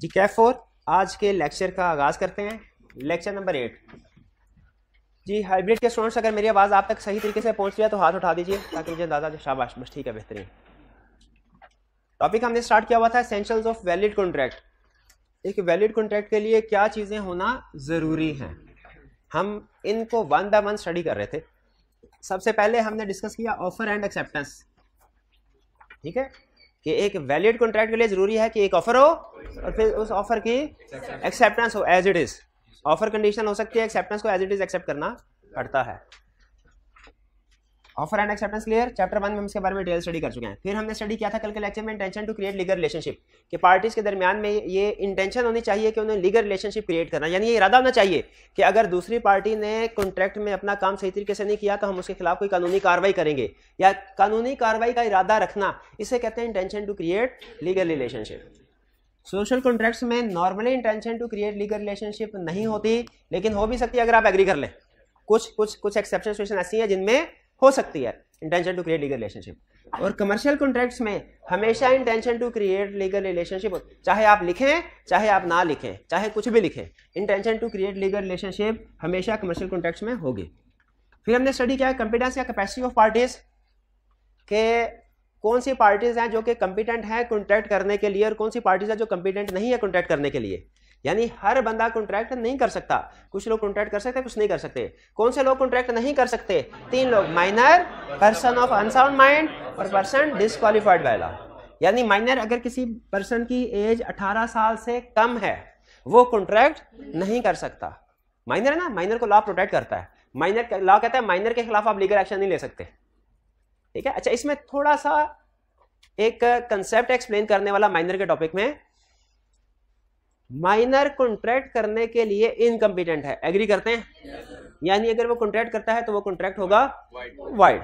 जी कैफ 4 आज के लेक्चर का आगाज़ करते हैं। Lecture number 8। जी हाइब्रिड के स्टूडेंट्स, अगर मेरी आवाज़ आप तक सही तरीके से पहुंच गया तो हाथ उठा दीजिए ताकि मुझे अंदाजा। शाबाश, बस ठीक है, बेहतरीन। टॉपिक हमने स्टार्ट किया हुआ था एसेंशियल्स ऑफ वैलिड कॉन्ट्रैक्ट। एक वैलिड कॉन्ट्रैक्ट के लिए क्या चीज़ें होना ज़रूरी हैं, हम इनको वन बाय वन स्टडी कर रहे थे। सबसे पहले हमने डिस्कस किया ऑफर एंड एक्सेप्टेंस। ठीक है कि एक वैलिड कॉन्ट्रैक्ट के लिए जरूरी है कि एक ऑफर हो और फिर उस ऑफर की एक्सेप्टेंस हो as it is. Offer condition हो सकती है, एक्सेप्टेंस को एज इट इज एक्सेप्ट करना पड़ता है। Offer and acceptance clear. Chapter 1 में हम इसके बारे में डिटेल स्टडी कर चुके हैं। फिर हमने स्टडी किया था कल के लेक्चर में intention to create legal relationship, कि पार्टीज के दरमियान में ये इंटेंशन होनी चाहिए कि उन्हें लीगल रिलेशनशिप क्रिएट करना, यानी ये इरादा होना चाहिए कि अगर दूसरी पार्टी ने कॉन्ट्रैक्ट में अपना काम सही तरीके से नहीं किया तो हम उसके खिलाफ कोई कानूनी कार्रवाई करेंगे, या कानूनी कार्रवाई का इरादा रखना, इसे कहते हैं intention to create legal relationship. Social contracts में normally intention to create legal relationship नहीं होती, लेकिन हो भी सकती है अगर आप एग्री कर लें। कुछ एक्सेप्शन सिचुएशन ऐसी है जिनमें हो सकती है intention to create legal relationship. और कमर्शियल कॉन्ट्रैक्ट्स में हमेशा intention to create legal relationship, चाहे आप लिखें चाहे आप ना लिखें, चाहे कुछ भी लिखें, intention to create legal relationship हमेशा कमर्शियल कॉन्ट्रैक्ट्स में होगी। फिर हमने स्टडी किया कॉम्पिटेंस या कैपेसिटी ऑफ पार्टीज, के कौन सी पार्टीज हैं जो कि कॉम्पिटेंट हैं कॉन्ट्रैक्ट करने के लिए और कौन सी पार्टीज हैं जो कॉम्पिटेंट नहीं है कॉन्ट्रैक्ट करने के लिए। यानी हर बंदा कॉन्ट्रैक्ट नहीं कर सकता, कुछ लोग कॉन्ट्रैक्ट कर सकते हैं, कुछ नहीं कर सकते। कौन से लोग कॉन्ट्रैक्ट नहीं कर सकते? 3 लोग, minor, person of unsound mind और पर्सन डिस्क्वालिफाइड बाय लॉ। यानी माइनर, अगर किसी पर्सन की एज 18 साल से कम है वो कॉन्ट्रैक्ट नहीं कर सकता। माइनर है ना, माइनर को लॉ प्रोटेक्ट करता है। माइनर लॉ कहता है माइनर के खिलाफ आप लीगल एक्शन नहीं ले सकते। ठीक है, अच्छा इसमें थोड़ा सा एक कंसेप्ट एक्सप्लेन करने वाला माइनर के टॉपिक में। माइनर कॉन्ट्रैक्ट करने के लिए इनकम्पिटेंट है, एग्री करते हैं? यानी अगर वो कॉन्ट्रैक्ट करता है तो वो कॉन्ट्रैक्ट होगा वाइड।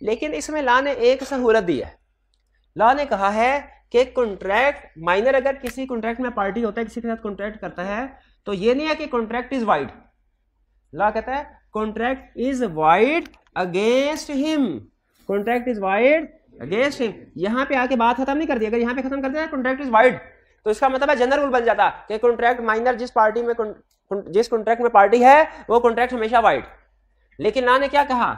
लेकिन इसमें लॉ ने एक सहूलत दी है। लॉ ने कहा है कि कॉन्ट्रैक्ट, माइनर अगर किसी कॉन्ट्रैक्ट में पार्टी होता है, किसी के साथ कॉन्ट्रैक्ट करता है, तो ये नहीं है कि कॉन्ट्रैक्ट इज वाइड। लॉ कहता है contract is void against him, contract is void against him. यहां पे आके बात खत्म नहीं कर दी। अगर यहां पे खत्म कर दिया कॉन्ट्रैक्ट इज वाइड, तो इसका मतलब है जनरल रूल बन जाता कि कॉन्ट्रैक्ट माइनर जिस कॉन्ट्रैक्ट में पार्टी है वो कॉन्ट्रैक्ट हमेशा वाइड। लेकिन लॉ ने क्या कहा?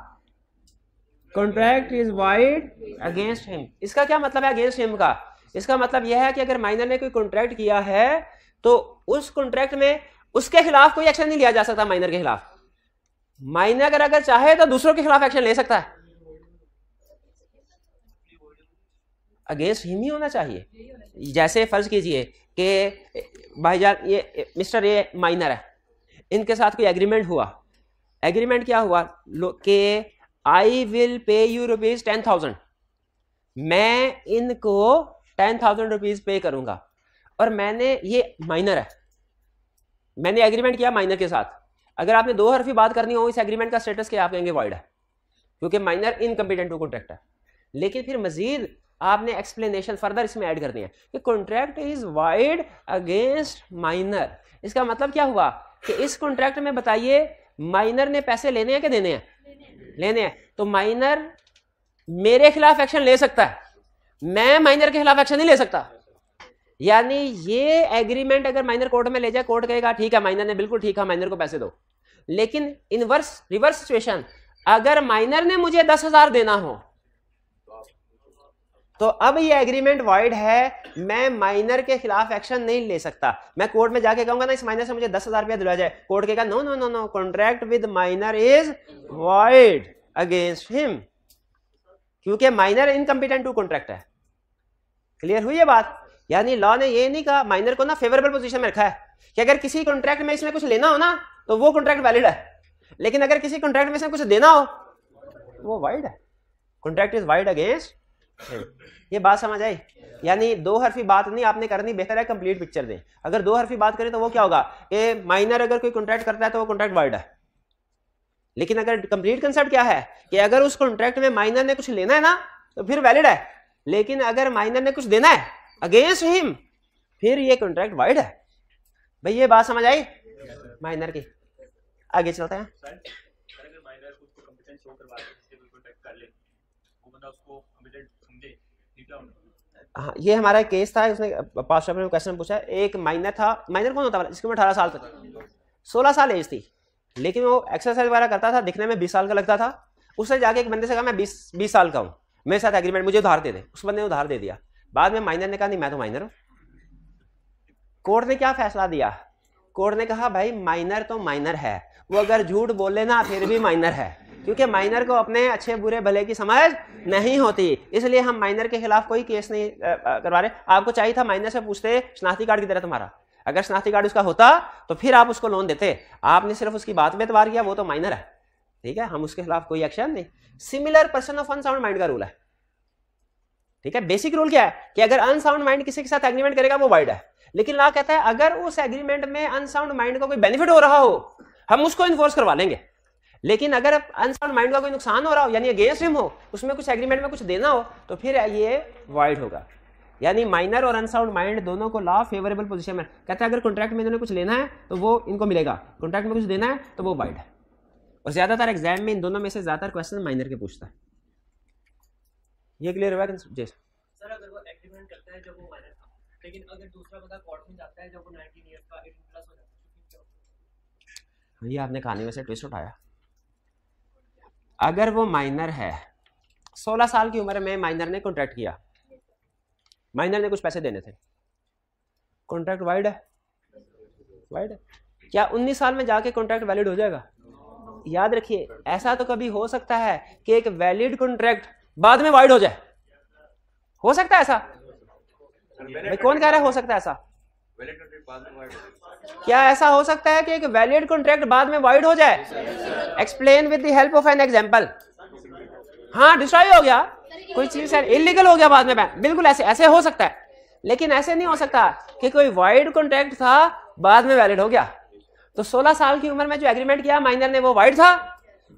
Contract is void against him. इसका क्या मतलब है अगेंस्ट हिम का? इसका मतलब यह है कि अगर माइनर ने कोई कॉन्ट्रैक्ट किया है तो उस कॉन्ट्रैक्ट में उसके खिलाफ कोई एक्शन नहीं लिया जा सकता। माइनर के खिलाफ माइनर अगर चाहे तो दूसरों के खिलाफ एक्शन ले सकता है, अगेंस्ट हिम ही होना चाहिए। जैसे फर्ज कीजिए कि भाईजान ये मिस्टर ये माइनर है, इनके साथ कोई एग्रीमेंट हुआ। एग्रीमेंट क्या हुआ कि I will pay you rupees 10,000, मैं इनको 10,000 रुपीज पे करूंगा। और मैंने, ये माइनर है, मैंने एग्रीमेंट किया माइनर के साथ। अगर आपने 2 हरफी बात करनी हो, इस एग्रीमेंट का स्टेटस क्या आप कहेंगे? वाइड है, क्योंकि माइनर इनकम्पिटेंट टू कॉन्ट्रैक्ट है। लेकिन फिर मजीद आपने एक्सप्लेनेशन फर्दर इसमें ऐड कर दिया कि contract is void against minor. इसका मतलब क्या हुआ कि इस कॉन्ट्रैक्ट में बताइए माइनर ने पैसे लेने हैं कि देने हैं? लेने हैं। तो माइनर मेरे खिलाफ एक्शन ले सकता है, मैं माइनर के खिलाफ एक्शन नहीं ले सकता। यानी ये एग्रीमेंट अगर माइनर कोर्ट में ले जाए, कोर्ट कहेगा ठीक है माइनर ने बिल्कुल ठीक है, माइनर को पैसे दो। लेकिन रिवर्स सिचुएशन, अगर माइनर ने मुझे 10,000 देना हो तो अब ये एग्रीमेंट वाइड है, मैं माइनर के खिलाफ एक्शन नहीं ले सकता। मैं कोर्ट में जाके कहूंगा ना इस माइनर से मुझे 10,000 रुपया दिलवा जाए, कोर्ट कहेगा no no no no, contract with minor is void against him, क्योंकि माइनर इनकम्पिटेंट टू कॉन्ट्रैक्ट है। क्लियर हुई ये बात? यानी लॉ ने ये नहीं कहा, माइनर को ना फेवरेबल पोजीशन में रखा है कि अगर किसी कॉन्ट्रैक्ट में इसने कुछ लेना हो ना तो वो कॉन्ट्रैक्ट वैलिड है, लेकिन अगर किसी कॉन्ट्रैक्ट में इसने कुछ देना हो वो वाइड है, कॉन्ट्रैक्ट इज वाइड अगेंस्ट। ये बात समझ आई? यानी 2 हरफी बात नहीं आपने करनी, बेहतर है कंप्लीट पिक्चर दें। अगर 2 हरफी बात करें तो वो क्या होगा कि माइनर अगर कोई कॉन्ट्रैक्ट करता है तो वो कॉन्ट्रैक्ट वाइड है। लेकिन अगर कंप्लीट कंसेप्ट क्या है कि अगर उस कॉन्ट्रैक्ट में माइनर ने कुछ लेना है ना तो फिर वैलिड है, लेकिन अगर माइनर ने कुछ देना है अगेंस्ट हिम फिर ये कॉन्ट्रैक्ट वाइड है। भाई ये बात समझ आई माइनर की? आगे चलते हैं। हाँ, ये हमारा केस था, उसने पास्ट पेपर में क्वेश्चन पूछा, एक माइनर था, माइनर कौन होता है जिसकी उम्र 18 साल तक 16 साल एज थी, लेकिन वो एक्सरसाइज वगैरह करता था, दिखने में 20 साल का लगता था। उसने जाके एक बंदे से कहा मैं 20 साल का हूँ, मेरे साथ एग्रीमेंट, मुझे उधार दे दे। उस बंदे ने उधार दे दिया। बाद में माइनर ने कहा नहीं मैं तो माइनर हूँ। कोर्ट ने क्या फैसला दिया? कोर्ट ने कहा भाई माइनर तो माइनर है, वो अगर झूठ बोले ना फिर भी माइनर है, क्योंकि माइनर को अपने अच्छे बुरे भले की समझ नहीं होती, इसलिए हम माइनर के खिलाफ कोई केस नहीं करवा रहे। आपको चाहिए था माइनर से पूछते शनाख्ती कार्ड की तरह तुम्हारा, अगर शनाख्ती कार्ड उसका होता तो फिर आप उसको लोन देते। आपने सिर्फ उसकी बात में एतबार किया, वो तो माइनर है, ठीक है, हम उसके खिलाफ कोई एक्शन नहीं। Similar person of unsound mind का रूल है, ठीक है। बेसिक रूल क्या है कि अगर अनसाउंड माइंड किसी के साथ एग्रीमेंट करेगा वो वाइड है, लेकिन लॉ कहता है अगर उस एग्रीमेंट में अनसाउंड माइंड को कोई बेनिफिट हो रहा हो हम उसको इन्फोर्स करवा लेंगे, लेकिन अगर अनसाउंड माइंड का कोई नुकसान हो रहा हो यानी अगेंस्ट हिम हो, उसमें कुछ एग्रीमेंट में कुछ देना हो, तो फिर ये वाइड होगा। यानी माइनर और अनसाउंड माइंड दोनों को लॉ फेवरेबल पोजीशन में कहता है, अगर कॉन्ट्रैक्ट में इन्होंने कुछ लेना है तो वो इनको मिलेगा, कॉन्ट्रैक्ट में कुछ देना है तो वो वाइड है। और ज्यादातर एग्जाम में इन दोनों में से ज्यादातर क्वेश्चन माइनर के पूछता है। ये क्लियर हुआ जी? सर अगर वो एग्रीमेंट करता है जब वो माइनर था, लेकिन अगर दूसरा बंदा कोर्ट में जाता है जब वो 19 इयर्स का 18 प्लस हो जाता है, ये आपने कहानी में से ट्विस्ट उठाया। अगर वो माइनर है, 16 साल की उम्र में माइनर ने कॉन्ट्रैक्ट किया, माइनर ने कुछ पैसे देने थे, कॉन्ट्रैक्ट वाइड है, वाइड है। क्या 19 साल में जाके कॉन्ट्रैक्ट वैलिड हो जाएगा? याद रखिए ऐसा तो कभी हो सकता है कि एक वैलिड कॉन्ट्रैक्ट बाद में वाइड हो जाए, हो सकता है ऐसा? भाई कौन कह रहा है हो सकता है ऐसा? क्या ऐसा हो सकता है कि एक वैलिड कॉन्ट्रैक्ट बाद में वाइड हो जाए? Explain with the help of an example. हाँ डिस्ट्रॉय हो गया, कोई चीज इलीगल हो गया बाद में, बिल्कुल ऐसे ऐसे हो सकता है, लेकिन ऐसे नहीं हो सकता कि कोई वाइड कॉन्ट्रैक्ट था बाद में वैलिड हो गया। तो 16 साल की उम्र में जो एग्रीमेंट किया माइनर ने वो वाइड था,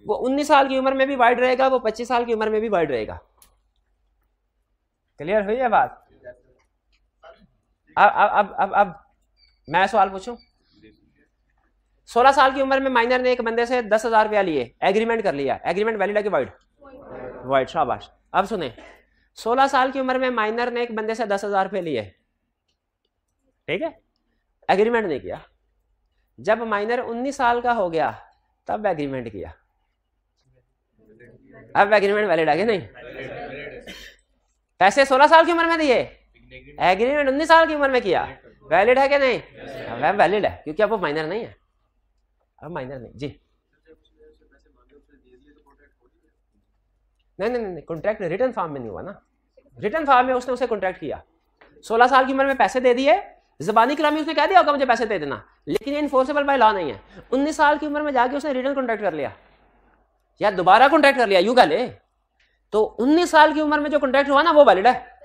वो 19 साल की उम्र में भी वाइड रहेगा, वो 25 साल की उम्र में भी वाइड रहेगा। क्लियर हुई है बात? अब मैं सवाल पूछूं। 16 साल की उम्र में माइनर ने एक बंदे से 10,000 रुपया लिए, एग्रीमेंट कर लिया, एग्रीमेंट वैलिड है कि वाइड? वाइड, शाबाश। अब सुने, 16 साल की उम्र में माइनर ने एक बंदे से 10,000 रुपये लिए, ठीक है, एग्रीमेंट नहीं किया। जब माइनर 19 साल का हो गया तब एग्रीमेंट किया, अब एग्रीमेंट वैलिड है कि नहीं? पैसे 16 साल की उम्र में दिए, एग्रीमेंट 19 साल की उम्र में किया, वैलिड है कि नहीं? अब वैलिड है, क्योंकि अब वो माइनर नहीं है, अब माइनर नहीं जी। नहीं नहीं नहीं, कॉन्ट्रैक्ट रिटर्न फॉर्म में नहीं हुआ ना, रिटर्न फॉर्म में उसने उसे कॉन्ट्रैक्ट किया, 16 साल की उम्र में पैसे दे दिए, ज़बानी कलामी उसने कह दिया होगा मुझे पैसे दे देना, लेकिन ये इन्फोर्सेबल बाय लॉ नहीं है। 19 साल की उम्र में जाके उसने रिटर्न कॉन्ट्रैक्ट कर लिया या दोबारा कॉन्ट्रैक्ट कर लिया, यूं कह ले, तो 19 साल की उम्र में जो कॉन्ट्रैक्ट हुआ ना वो वैलिड है।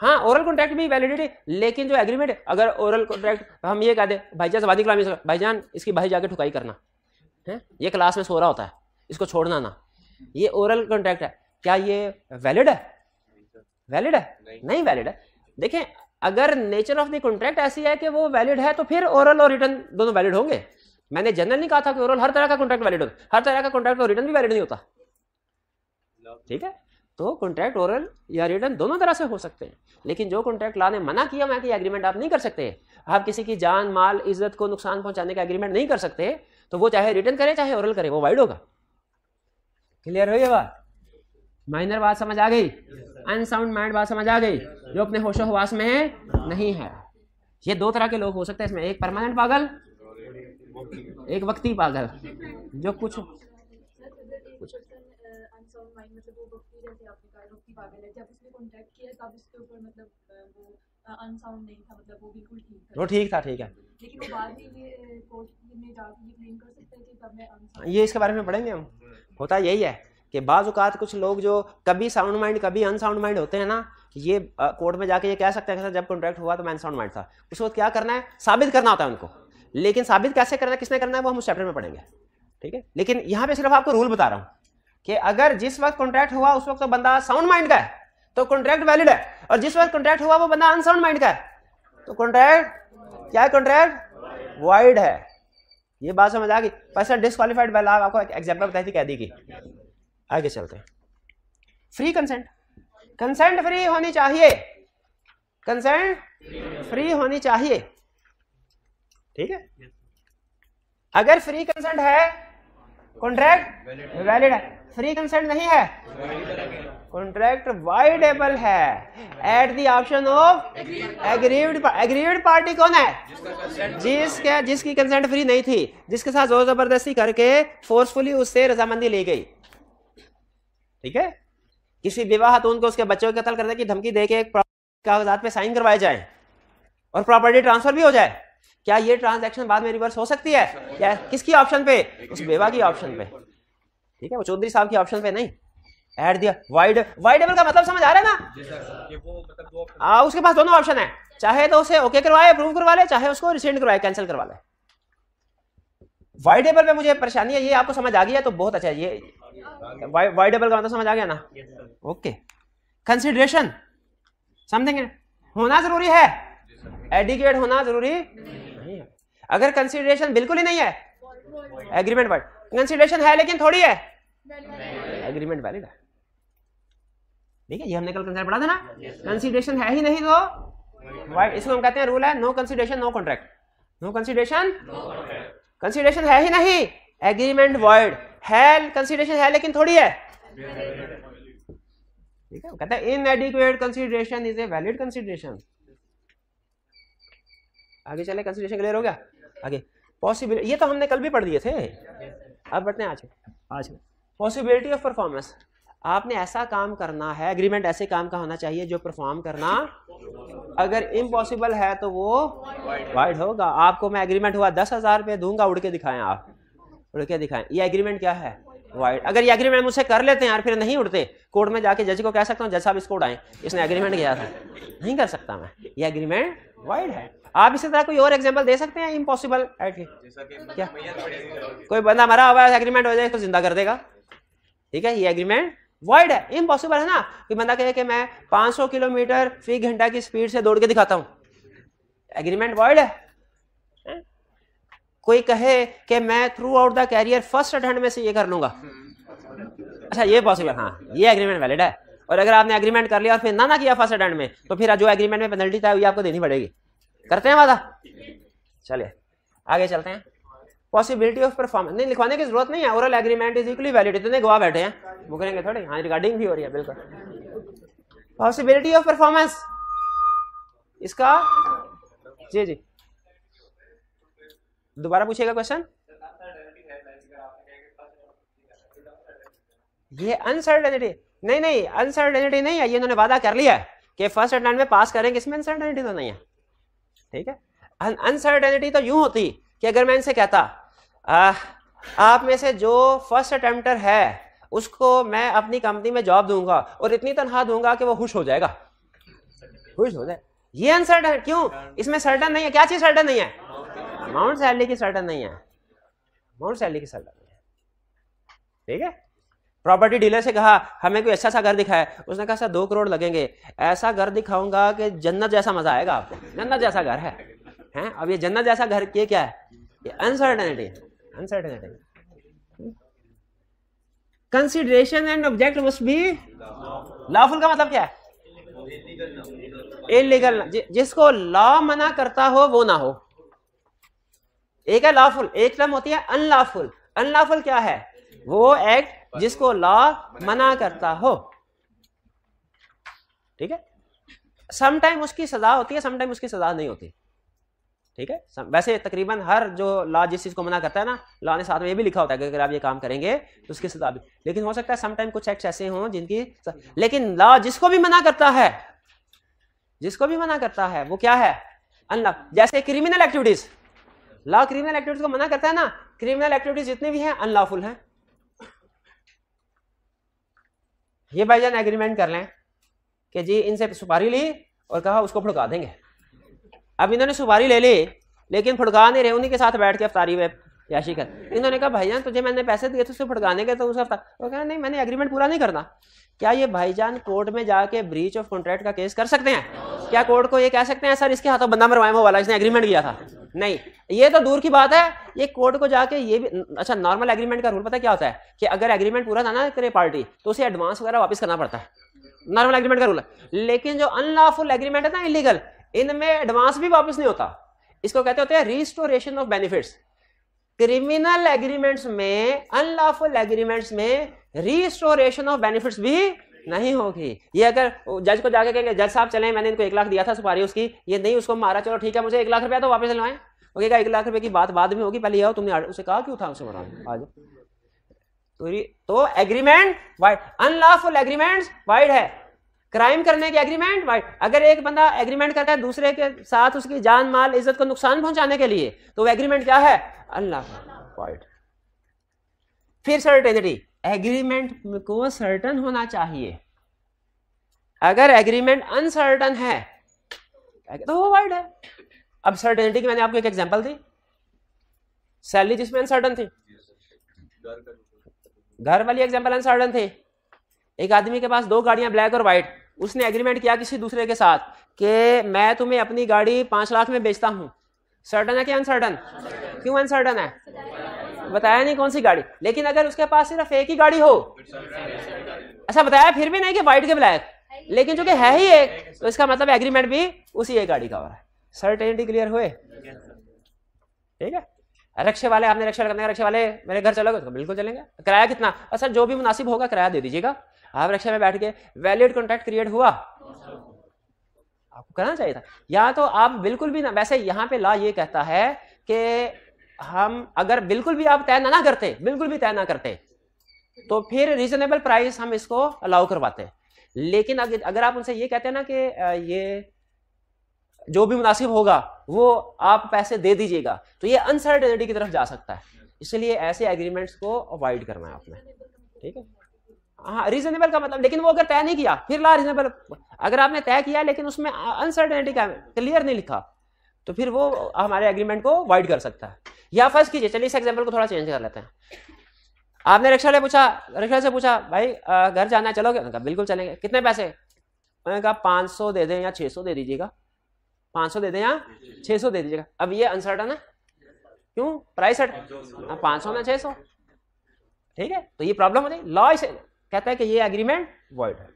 हाँ ओरल कॉन्ट्रैक्ट भी वैलिडिटी, लेकिन जो एग्रीमेंट, अगर ओरल कॉन्ट्रैक्ट हम ये कह दे भाईजान ज़बानी कलामी से भाईजान इसकी भाई जाके ठुकाई करना है, ये क्लास में सो रहा होता है, इसको छोड़ना ना, ये ओरल कॉन्ट्रैक्ट है, क्या ये वैलिड है? वैलिड है? नहीं वैलिड है। देखें अगर नेचर ऑफ द कॉन्ट्रैक्ट ऐसी है कि वो वैलिड है तो फिर ओरल और रिटर्न दोनों वैलिड होंगे। मैंने जनरल नहीं कहा था कि ओरल हर तरह का कॉन्ट्रैक्ट वैलिड होता, हर तरह का कॉन्ट्रैक्ट और रिटर्न भी वैलिड नहीं होता, ठीक है। तो कॉन्ट्रैक्ट ओरल या रिटर्न दोनों तरह से हो सकते हैं, लेकिन जो कॉन्ट्रैक्ट लॉ ने मना किया मैं कि एग्रीमेंट आप नहीं कर सकते, आप किसी की जान माल इज्जत को नुकसान पहुंचाने का एग्रीमेंट नहीं कर सकते, तो वो चाहे रिटर्न करे चाहे ओरल करे वो वाइड होगा। क्लियर हो ये बात? माइनर बात समझ आ गई? अनसाउंड माइंड बात समझ आ गई? जो अपने होशो हवास में नहीं है। ये दो तरह के लोग हो सकते हैं इसमें, एक परमानेंट पागल, एक वक्ती पागल, जो कुछ वो ठीक था, ठीक है, लेकिन वो बाद में ये कोर्ट में जाके ये क्लेम कर सकते हैं कि तब मैं अनसाउंड, ये इसके बारे में पढ़ेंगे हम। होता यही है कि बाज़ औक़ात कुछ लोग जो कभी साउंड माइंड कभी अनसाउंड माइंड होते हैं ना, ये कोर्ट में जाके ये कह सकते हैं कि जब कॉन्ट्रैक्ट हुआ तो मैं अनसाउंड माइंड था, उस वक्त क्या करना है, साबित करना होता है उनको, लेकिन साबित कैसे करना है, किसने करना है, वो हम उस चैप्टर में पढ़ेंगे, ठीक है। लेकिन यहाँ पे सिर्फ आपको रूल बता रहा हूँ कि अगर जिस वक्त कॉन्ट्रैक्ट हुआ उस वक्त तो बंदा साउंड माइंड का है तो कॉन्ट्रैक्ट वैलिड है, और जिस वक्त कॉन्ट्रैक्ट हुआ वो बंदा अनसाउंड माइंड का है तो कॉन्ट्रैक्ट क्या है, कॉन्ट्रैक्ट वाइड है। ये बात समझ आ गई? पर्सन डिस्क्वालीफाइड बाय लॉ, आपको एग्जांपल बताई थी कैदी की। आगे चलते हैं। फ्री कंसेंट, कंसेंट फ्री होनी चाहिए, कंसेंट फ्री होनी चाहिए, ठीक है। अगर फ्री कंसेंट है कॉन्ट्रैक्ट वैलिड है, फ्री कंसेंट नहीं है कॉन्ट्रैक्ट वाइडेबल है eight the option of aggrieved. Aggrieved party कौन है? जिसकी कंसेंट फ्री नहीं थी, जिसके साथ जोर जबरदस्ती करके फोर्सफुली उससे रजामंदी ली गई, ठीक है। किसी विवाह खातून को उसके बच्चों को कत्ल करने की धमकी देके एक कागजात पे साइन करवाए जाए और प्रॉपर्टी ट्रांसफर भी हो जाए, क्या ये ट्रांजैक्शन बाद में रिवर्स हो सकती है? क्या किसकी ऑप्शन पे? उस बेवा की ऑप्शन पे, ठीक है, वो चौधरी साहब की ऑप्शन पे नहीं। ऐड दिया वाइडेबल का मतलब समझ आ रहा है ना? उसके पास दोनों ऑप्शन है, चाहे तो उसे ओके करवाए, अप्रूव करवा ले, चाहे उसको रिसेंड करवाए, कैंसिल करवा ले। वाइडेबल पे मुझे परेशानी है, ये आपको समझ आ गया तो बहुत अच्छा है। ये वाइडेबल का मतलब समझ आ गया ना? ओके। कंसिडरेशन समथिंग होना जरूरी है, एडिक्वेट होना जरूरी नहीं है। अगर कंसिडरेशन बिल्कुल ही नहीं है, एग्रीमेंट वाइड। कंसिडरेशन है लेकिन थोड़ी है, एग्रीमेंट वैलिड है, ठीक है। ये हमने कल कंसेप्ट पढ़ा था ना, कंसिडरेशन है ही नहीं तो वाइड। इसको हम कहते हैं रूल है no consideration no contract. No consideration, consideration है ही नहीं, एग्रीमेंट वॉइड है, कंसिडरेशन है लेकिन थोड़ी है, ठीक है। कहता है इनएडिक्वेट consideration is a valid consideration. आगे चले, कंसिडरेशन क्लियर हो गया। आगे पॉसिबिलिटी, ये तो हमने कल भी पढ़ दिए थे, अब बढ़ते हैं आज पॉसिबिलिटी ऑफ परफॉर्मेंस। आपने ऐसा काम करना है, एग्रीमेंट ऐसे काम का होना चाहिए जो परफॉर्म करना अगर इम्पॉसिबल है तो वो वाइड होगा। आपको मैं एग्रीमेंट हुआ 10,000 रुपये दूंगा, उड़ के दिखाएं, आप उड़ के दिखाएं, ये एग्रीमेंट क्या है? वाइड। अगर ये एग्रीमेंट मुझसे कर लेते हैं यार, फिर नहीं उड़ते, कोर्ट में जाके जज को कह सकता हूँ जज साहब इसको उड़ाएं, इसने एग्रीमेंट किया था, नहीं कर सकता मैं, ये एग्रीमेंट वाइड है। आप इसी तरह कोई और एग्जांपल दे सकते हैं इम्पॉसिबल क्या? कोई बंदा मरा हुआ है, एग्रीमेंट हो जाए तो जिंदा कर देगा, ठीक है, ये एग्रीमेंट वाइड है। इम्पॉसिबल है ना, कोई बंदा कहे कि मैं 500 किलोमीटर फी घंटा की स्पीड से दौड़ के दिखाता हूं, एग्रीमेंट वाइड है। कोई कहे कि मैं throughout the career first attempt में से ये कर लूंगा, अच्छा ये पॉसिबल, हाँ ये एग्रीमेंट वैलिड है। और अगर आपने एग्रीमेंट कर लिया और फिर ना किया फर्स्ट अटेम्प्ट में, तो फिर जो एग्रीमेंट में पेनल्टी था वो आपको देनी पड़ेगी। करते हैं वादा? चलिए आगे चलते हैं। पॉसिबिलिटी ऑफ परफॉर्मेंस नहीं, लिखवाने की जरूरत नहीं है, oral agreement is equally valid, इतने गवाह बैठे हैं, वो करेंगे थोड़े, हाँ रिगार्डिंग भी हो रही है बिल्कुल। पॉसिबिलिटी ऑफ परफॉर्मेंस इसका जी दोबारा पूछिएगा क्वेश्चन। ये अनसर्टेनिटी नहीं, अनसर्टेनिटी नहीं है, ये इन्होंने वादा कर लिया है कि फर्स्ट अटेम्प्ट में पास करेंगे, इसमें अनसर्टेनिटी तो नहीं है, ठीक है। अनसर्टेनिटी तो यूं होती कि अगर मैं इनसे कहता आप में से जो फर्स्ट अटेम्प्टर है उसको मैं अपनी कंपनी में जॉब दूंगा और इतनी तनख्वाह दूंगा कि वो खुश हो जाएगा, खुश हो जाए, ये अनसर्टन क्यों? इसमें सर्टन नहीं है। क्या चीज सर्टन नहीं है? अमाउंट सैलरी की सर्टन नहीं है, अमाउंट सैलरी की सर्टन नहीं है, ठीक है। प्रॉपर्टी डीलर से कहा हमें कोई अच्छा सा घर दिखाए, उसने कहा सर 2 करोड़ लगेंगे, ऐसा घर दिखाऊंगा कि जन्नत जैसा मजा आएगा आपको, जन्नत जैसा घर है हैं? अब ये जन्नत जैसा घर ये क्या है? ये uncertainty, uncertainty. Consideration and object must be lawful का मतलब क्या है? इलीगल। जिसको लॉ मना करता हो वो ना हो। एक है लॉफुल, एक टर्म होती है अनलॉफुल। अनलॉफुल क्या है? वो एक्ट जिसको लॉ मना करता हो, ठीक है। समटाइम उसकी सजा होती है, समटाइम उसकी सजा नहीं होती, ठीक है। वैसे तकरीबन हर जो लॉ जिस चीज को मना करता है ना, लॉ ने साथ में ये भी लिखा होता है कि अगर आप ये काम करेंगे तो उसकी सजा भी, लेकिन हो सकता है समटाइम कुछ एक्ट ऐसे हों जिनकी, लेकिन लॉ जिसको भी मना करता है, जिसको भी मना करता है वो क्या है? अनलॉ। जैसे criminal activities, law criminal activities को मना करता है ना, क्रिमिनल एक्टिविटीज जितनी भी हैं अनलॉफुल हैं। ये भाईजान एग्रीमेंट कर लें कि जी इनसे सुपारी ली और कहा उसको फुड़का देंगे। अब इन्होंने सुपारी ले ली लेकिन फुड़का नहीं रहे, उन्हीं के साथ बैठ के अफ्तारी में याशी कर। इन्होंने कहा भाईजान तुझे मैंने पैसे दिए थे उससे फुड़काने के, तो उसका वो कहा नहीं मैंने एग्रीमेंट पूरा नहीं करना। क्या ये भाईजान कोर्ट में जाके ब्रीच ऑफ कॉन्ट्रैक्ट का केस कर सकते हैं? क्या कोर्ट को ये कह सकते हैं सर इसके हाथों बंदा मरवाए वो वाला, इसने एग्रीमेंट किया था? नहीं, ये तो दूर की बात है। ये कोर्ट को जाके ये भी, अच्छा नॉर्मल एग्रीमेंट का रूल पता क्या होता है कि अगर एग्रीमेंट पूरा था ना करे पार्टी तो उसे एडवांस वगैरह वापस करना पड़ता है। नॉर्मल एग्रीमेंट का रूल है। लेकिन जो अनलॉफुल एग्रीमेंट है ना, इलीगल, इनमें एडवांस भी वापस नहीं होता। इसको कहते होते हैं restoration of benefits. Criminal agreements में, अनलॉफुल एग्रीमेंट्स में रिस्टोरेशन ऑफ बेनिफिट्स भी नहीं होगी। ये अगर जज को जाके कहेंगे जज साहब चलें, मैंने इनको 1 लाख दिया था सुपारी उसकी, ये नहीं उसको मारा, चलो ठीक है मुझे 1 लाख रुपया तो वापस दिलवाएं। वो कहेगा 1 लाख रुपए की बात बाद में होगी, पहले ये आओ, तुमने उसे कहा क्यों था उसे मारा आज। तो agreement void, unlawful agreements wide है। क्राइम करने के एग्रीमेंट वाइड। अगर एक बंदा एग्रीमेंट करता है दूसरे के साथ उसकी जान माल इज्जत को नुकसान पहुंचाने के लिए, तो वो एग्रीमेंट क्या है? Unlawful wide. फिर सर्टेनिटी, एग्रीमेंट को सर्टन होना चाहिए। अगर एग्रीमेंट अनसर्टन है तो वो वाइड है। अब सर्टेनिटी की मैंने आपको एक एग्जांपल दी, सैलरी जिसमें अनसर्टन थी, घर वाली एग्जांपल अनसर्टन थी। एक आदमी के पास 2 गाड़ियां ब्लैक और व्हाइट, उसने एग्रीमेंट किया किसी दूसरे के साथ कि मैं तुम्हें अपनी गाड़ी 5 लाख में बेचता हूं। सर्टन है कि अनसर्टन? क्यों अनसर्टन है? बताया नहीं कौन सी गाड़ी। लेकिन अगर उसके पास सिर्फ एक ही गाड़ी हो, अच्छा बताया फिर भी नहीं कि व्हाइट के ब्लैक, लेकिन चूंकि है ही एक, तो इसका मतलब एग्रीमेंट भी उसी एक गाड़ी का हो रहा है। सर्टेनिटी क्लियर हुए? ठीक है। रिक्शे वाले, आपने रिक्शा करने का, रिक्शे वाले मेरे घर चलोगे तो बिल्कुल चलेंगे। किराया कितना? सर जो भी मुनासिब होगा किराया दे दीजिएगा। आप रिक्शे में बैठ के, वैलिड कॉन्ट्रैक्ट क्रिएट हुआ, आपको करना चाहिए था। या तो आप बिल्कुल भी ना, वैसे यहाँ पे लॉ ये कहता है कि हम अगर बिल्कुल भी आप तय ना करते, बिल्कुल भी तय ना करते, तो फिर रीजनेबल प्राइस हम इसको अलाउ करवाते। लेकिन अगर आप उनसे ये कहते हैं ना कि ये जो भी मुनासिब होगा वो आप पैसे दे दीजिएगा, तो ये अनसर्टेनिटी की तरफ जा सकता है। इसलिए ऐसे एग्रीमेंट्स को अवॉइड करना है आपने। ठीक है। हाँ, रीजनेबल का मतलब, लेकिन वो अगर तय नहीं किया फिर ला रीजनेबल। अगर आपने तय किया लेकिन उसमें अनसर्टेनिटी का क्लियर नहीं लिखा, तो फिर वो हमारे एग्रीमेंट को अवॉइड कर सकता है। या फर्स्ट कीजिए, चलिए इस एग्जाम्पल को थोड़ा चेंज कर लेते हैं। आपने रिक्शा से पूछा भाई घर जाना है, चलोगे? कहा बिल्कुल चलेंगे। कितने पैसे? मैंने कहा 500 दे दें या 600 दे दीजिएगा। 500 दे दें या 600 दे दीजिएगा। अब ये अनसर्टन है, क्यों? प्राइस 500 ना 600। ठीक है, तो ये प्रॉब्लम हो जाएगी। लॉ इसे कहता है कि ये एग्रीमेंट वॉइड है।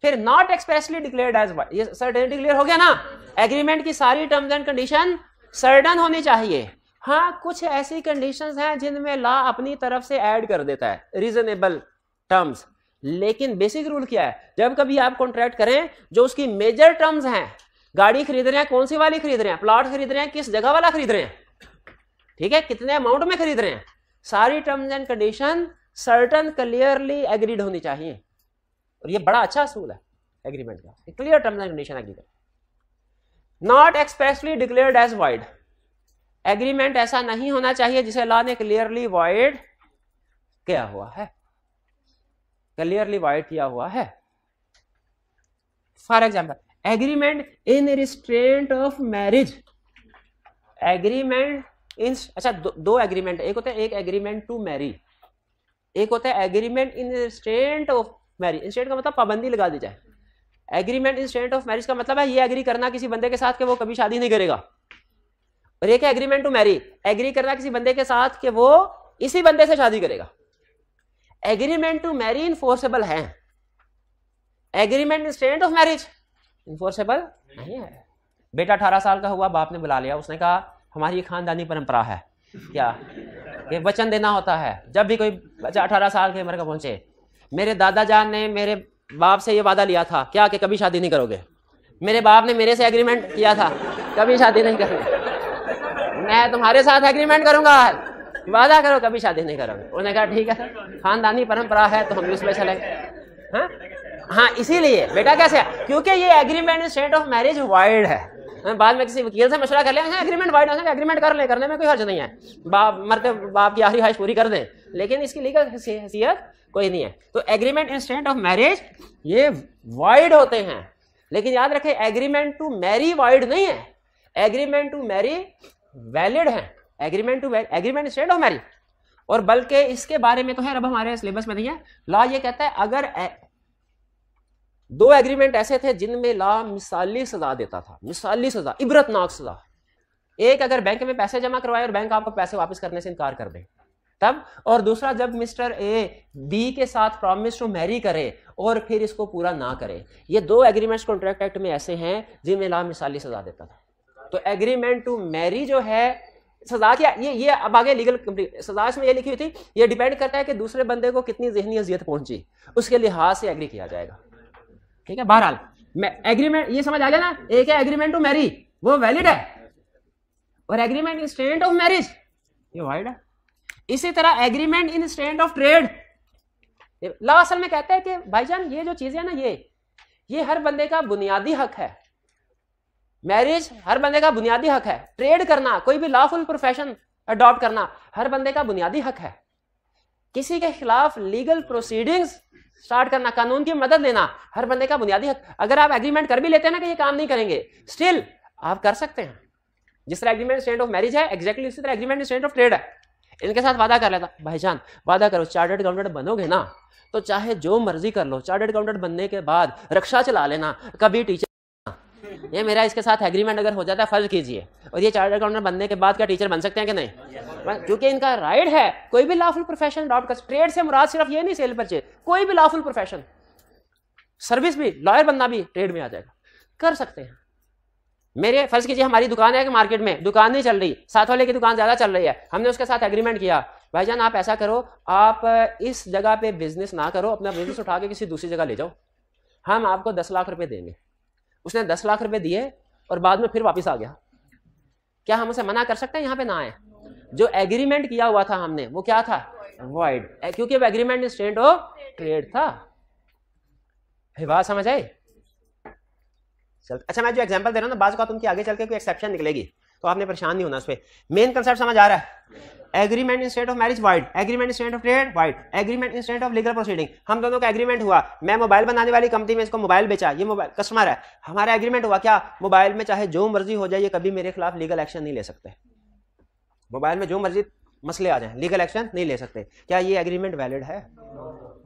फिर not expressly declared as void, ये सर्टेनिटी क्लियर हो गया ना। एग्रीमेंट की सारी टर्म्स एंड कंडीशन सर्टन होनी चाहिए। हाँ, कुछ ऐसी कंडीशंस हैं जिनमें लॉ अपनी तरफ से ऐड कर देता है रीजनेबल टर्म्स। लेकिन बेसिक रूल क्या है? जब कभी आप कॉन्ट्रैक्ट करें, जो उसकी मेजर टर्म्स हैं, गाड़ी खरीद रहे हैं, कौन सी वाली खरीद रहे हैं, प्लॉट खरीद रहे हैं, किस जगह वाला खरीद रहे हैं, ठीक है, कितने अमाउंट में खरीद रहे हैं, सारी terms and condition certain clearly agreed होनी चाहिए। और ये बड़ा अच्छा असूल है एग्रीमेंट का, clear terms and condition agree कर। Not expressly declared as void, agreement ऐसा नहीं होना चाहिए जिसे लॉ ने क्लियरली वॉइड किया हुआ है, क्लियरली वॉइड किया हुआ है। For example, agreement in restraint of marriage, agreement in, अच्छा दो एग्रीमेंट, एक होता है एक एग्रीमेंट टू मैरी, एक होता है agreement in restraint of marriage. Instant का मतलब पाबंदी लगा दी जाए। Agreement in restraint of marriage का मतलब है ये एग्री करना किसी बंदे के साथ कि वो कभी शादी नहीं करेगा। और एक है एग्रीमेंट टू मैरी, एग्री करना किसी बंदे के साथ कि वो इसी बंदे से शादी करेगा। एग्रीमेंट टू मैरी इनफोर्सेबल है, agreement in restraint of marriage enforceable नहीं है। बेटा 18 साल का हुआ, बाप ने बुला लिया, उसने कहा हमारी खानदानी परंपरा है क्या कि वचन देना होता है जब भी कोई बच्चा 18 साल की उम्र का पहुंचे। मेरे दादा जान ने मेरे बाप से ये वादा लिया था क्या कि कभी शादी नहीं करोगे। मेरे बाप ने मेरे से एग्रीमेंट किया था कभी शादी नहीं करोगे। मैं तुम्हारे साथ एग्रीमेंट करूंगा, वादा करो कभी शादी नहीं करोगे। उन्होंने कहा ठीक है, खानदानी परंपरा है तो हम उसमें चलेंगे। हाँ, इसीलिए बेटा कैसे है, क्योंकि ये agreement in state of marriage wide है। बाद में किसी वकील से मशवरा कर ले, एग्रीमेंट वाइड है, एग्रीमेंट कर ले, करने में कोई हर्ज नहीं है, बाप मरते बाप की आखिरी ख्वाहिश पूरी कर दें, लेकिन इसकी लीगल हैसियत कोई नहीं है। तो agreement in state of marriage ये वाइड होते हैं। लेकिन याद रखें एग्रीमेंट टू मैरी वाइड नहीं है, एग्रीमेंट टू मैरी वैलिड है, agreement in state of marriage. और बल्कि इसके बारे में तो है, अब हमारे सिलेबस में नहीं है। लॉ ये कहता है अगर दो एग्रीमेंट ऐसे थे जिनमें लॉ मिसाली सजा देता था, मिसाली सजा, इबरतनाक सजा। एक, अगर बैंक में पैसे जमा करवाए और बैंक आपको पैसे वापस करने से इनकार कर दे, तब। और दूसरा, जब मिस्टर ए बी के साथ प्रॉमिस टू मैरी करे और फिर इसको पूरा ना करे। ये दो एग्रीमेंट्स कॉन्ट्रैक्ट एक्ट में ऐसे हैं जिनमें ला मिसाली सजा देता था। तो एग्रीमेंट टू मैरी जो है सजा क्या, ये अब आगे लीगल सजा इसमें ये लिखी हुई थी, ये डिपेंड करता है कि दूसरे बंदे को कितनी ज़हनी अजियत पहुंची, उसके लिहाज से एग्री किया जाएगा। ठीक है, बहरहाल एग्रीमेंट ये समझ आ गया ना। एक है एग्रीमेंट टू मैरी, वो वैलिड है, और agreement in state of marriage ये वाइड है। इसी तरह agreement in state of trade, law असल में कहता है कि भाईजान ये जो चीजें है ना, ये हर बंदे का बुनियादी हक है। मैरिज हर बंदे का बुनियादी हक है। ट्रेड करना, कोई भी लॉफुल प्रोफेशन अडॉप्ट करना हर बंदे का बुनियादी हक है। किसी के खिलाफ लीगल प्रोसीडिंग्स स्टार्ट करना, कानून की मदद लेना हर बंदे का बुनियादी हक। अगर आप एग्रीमेंट कर भी लेते हैं ना कि ये काम नहीं करेंगे, स्टिल आप कर सकते हैं। जिस तरह एग्रीमेंट स्टेट ऑफ मैरिज है, एग्जैक्टली उसी तरह एग्रीमेंट स्टेट ऑफ ट्रेड है। इनके साथ वादा कर लेता, भाईजान वादा करो चार्टर्ड अकाउंटेंट बनोगे ना तो चाहे जो मर्जी कर लो, चार्टर्ड अकाउंटेंट बनने के बाद रिक्शा चला लेना, कभी टीचर। ये मेरा इसके साथ एग्रीमेंट अगर हो जाता है, फर्ज कीजिए, और ये चार्टर्ड अकाउंटेंट बनने के बाद क्या टीचर बन सकते हैं कि नहीं? क्योंकि इनका राइट है कोई भी लॉफुल प्रोफेशन अडॉप्ट कर। ट्रेड से मुराद सिर्फ ये नहीं सेल परचेज, कोई भी लॉफुल प्रोफेशन, सर्विस भी, लॉयर बनना भी ट्रेड में आ जाएगा, कर सकते हैं। मेरे फर्ज कीजिए हमारी दुकान है कि मार्केट में दुकान नहीं चल रही, साथ वाले की दुकान ज्यादा चल रही है, हमने उसके साथ एग्रीमेंट किया, भाईजान आप ऐसा करो, आप इस जगह पे बिजनेस ना करो, अपना बिजनेस उठा के किसी दूसरी जगह ले जाओ, हम आपको 10 लाख रुपए देंगे। उसने 10 लाख रुपए दिए और बाद में फिर वापस आ गया, क्या हम उसे मना कर सकते हैं? यहाँ पे ना आए। जो एग्रीमेंट किया हुआ था हमने वो क्या था? वॉइड, क्योंकि वो agreement in state of trade था। बात समझ आई? अच्छा, मैं जो एग्जांपल दे रहा हूँ ना, बाज़ उनकी आगे चल के कोई एक्सेप्शन निकलेगी तो आपने परेशान नहीं होना उस पर। मेन कंसेप्ट समझ आ रहा है? Agreement in state of marriage wide, agreement in state of trade wide, agreement in state of legal proceeding. हम दोनों का एग्रीमेंट हुआ, मैं मोबाइल बनाने वाली कंपनी में इसको मोबाइल बेचा, ये मोबाइल कस्टमर है, हमारा एग्रीमेंट हुआ क्या? मोबाइल में चाहे जो मर्जी हो जाए, ये कभी मेरे खिलाफ लीगल एक्शन नहीं ले सकते। मोबाइल में जो मर्जी मसले आ जाए, लीगल एक्शन नहीं ले सकते। क्या ये एग्रीमेंट वैलिड है?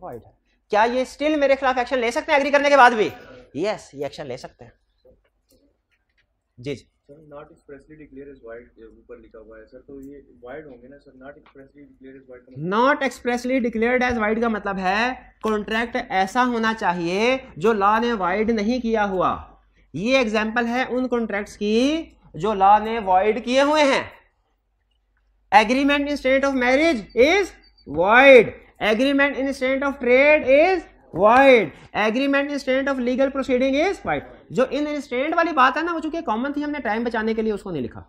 वाइड है। क्या ये स्टिल मेरे खिलाफ एक्शन ले सकते हैं एग्री करने के बाद भी? यस, ये एक्शन ले सकते हैं। जी जी। Not expressly declare as void ऊपर लिखा हुआ है सर, तो ये वाइड होंगे ना sir? Not expressly declare as void, not expressly declared as void का मतलब है कॉन्ट्रैक्ट ऐसा होना चाहिए जो लॉ ने वाइड नहीं किया हुआ। ये एग्जांपल है उन कॉन्ट्रैक्ट्स की जो लॉ ने वाइड किए हुए हैं। Agreement in state of marriage is wide, agreement in state of trade is wide, agreement in state of legal proceeding is wide. जो इन इंस्टेंट वाली बात है ना, वो चूंकि कॉमन थी, हमने टाइम बचाने के लिए उसको नहीं लिखा।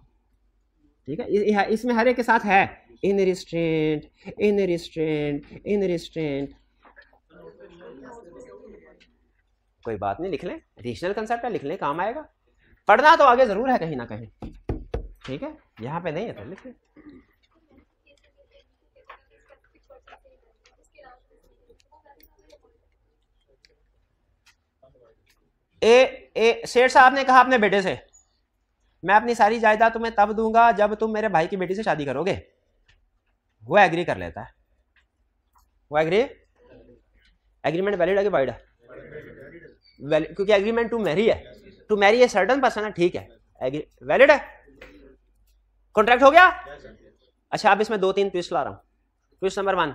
ठीक है, इसमें हर एक के साथ है इन रिस्ट्रेंट, इन रिस्ट्रेंट, इन रिस्ट्रेंट। कोई बात नहीं, लिख लें, रीजनल कंसेप्ट है, लिख लें, काम आएगा। पढ़ना तो आगे जरूर है कहीं ना कहीं, ठीक है, यहां पे नहीं है तो लिख लें। सेठ साहब ने कहा अपने बेटे से, मैं अपनी सारी जायदाद तुम्हें तब दूंगा जब तुम मेरे भाई की बेटी से शादी करोगे। वो एग्री कर लेता है, वो एग्रीमेंट वैलिड है कि वाइड है? क्योंकि एग्रीमेंट टू मैरी है, to marry a certain person है, ठीक है, वैलिड है, कॉन्ट्रैक्ट हो गया। अच्छा, अब इसमें 2-3 ट्विस्ट ला रहा हूं। ट्विस्ट नंबर 1,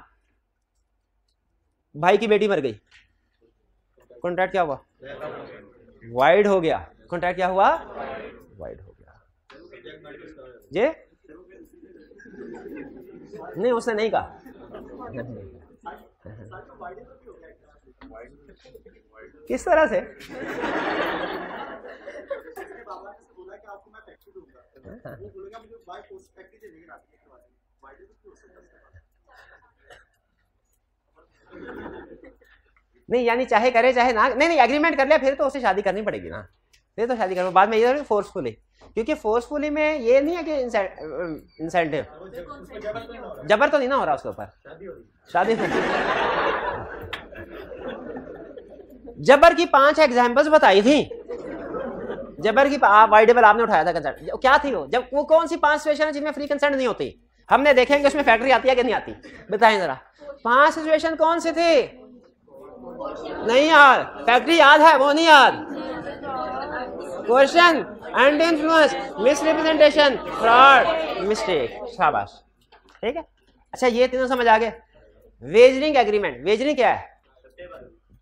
भाई की बेटी मर गई, कॉन्ट्रैक्ट क्या हुआ? वाइड हो गया। कॉन्ट्रैक्ट क्या हुआ? वाइड हो गया। जे नहीं, उसने नहीं कहा। किस तरह से? नहीं, यानी चाहे करे चाहे ना, नहीं एग्रीमेंट कर लिया फिर तो उसे शादी करनी पड़ेगी ना, फिर तो शादी करो। बाद में ये फोर्सफुली, क्योंकि फोर्सफुली में ये नहीं है कि इंसेंटिव, जबर तो नहीं ना हो रहा उसके ऊपर, शादी जबर की 5 एग्जांपल्स बताई थी, जबर की वाइडेबल आपने उठाया था कंसेंट, क्या थी वो? जब वो कौन सी 5 सिचुएशन है जिनमें फ्री कंसेंट नहीं होती? हमने देखेंगे उसमें फैक्ट्री आती है कि नहीं आती, बताएं जरा। 5 सिचुएशन कौन सी थी? नहीं यार, फैक्ट्री याद है, वो नहीं याद। Question and influence, misrepresentation, fraud, mistake, शाबाश, ठीक है। अच्छा ये तीनों समझ आ गए। वेजरिंग एग्रीमेंट, वेजरिंग क्या है?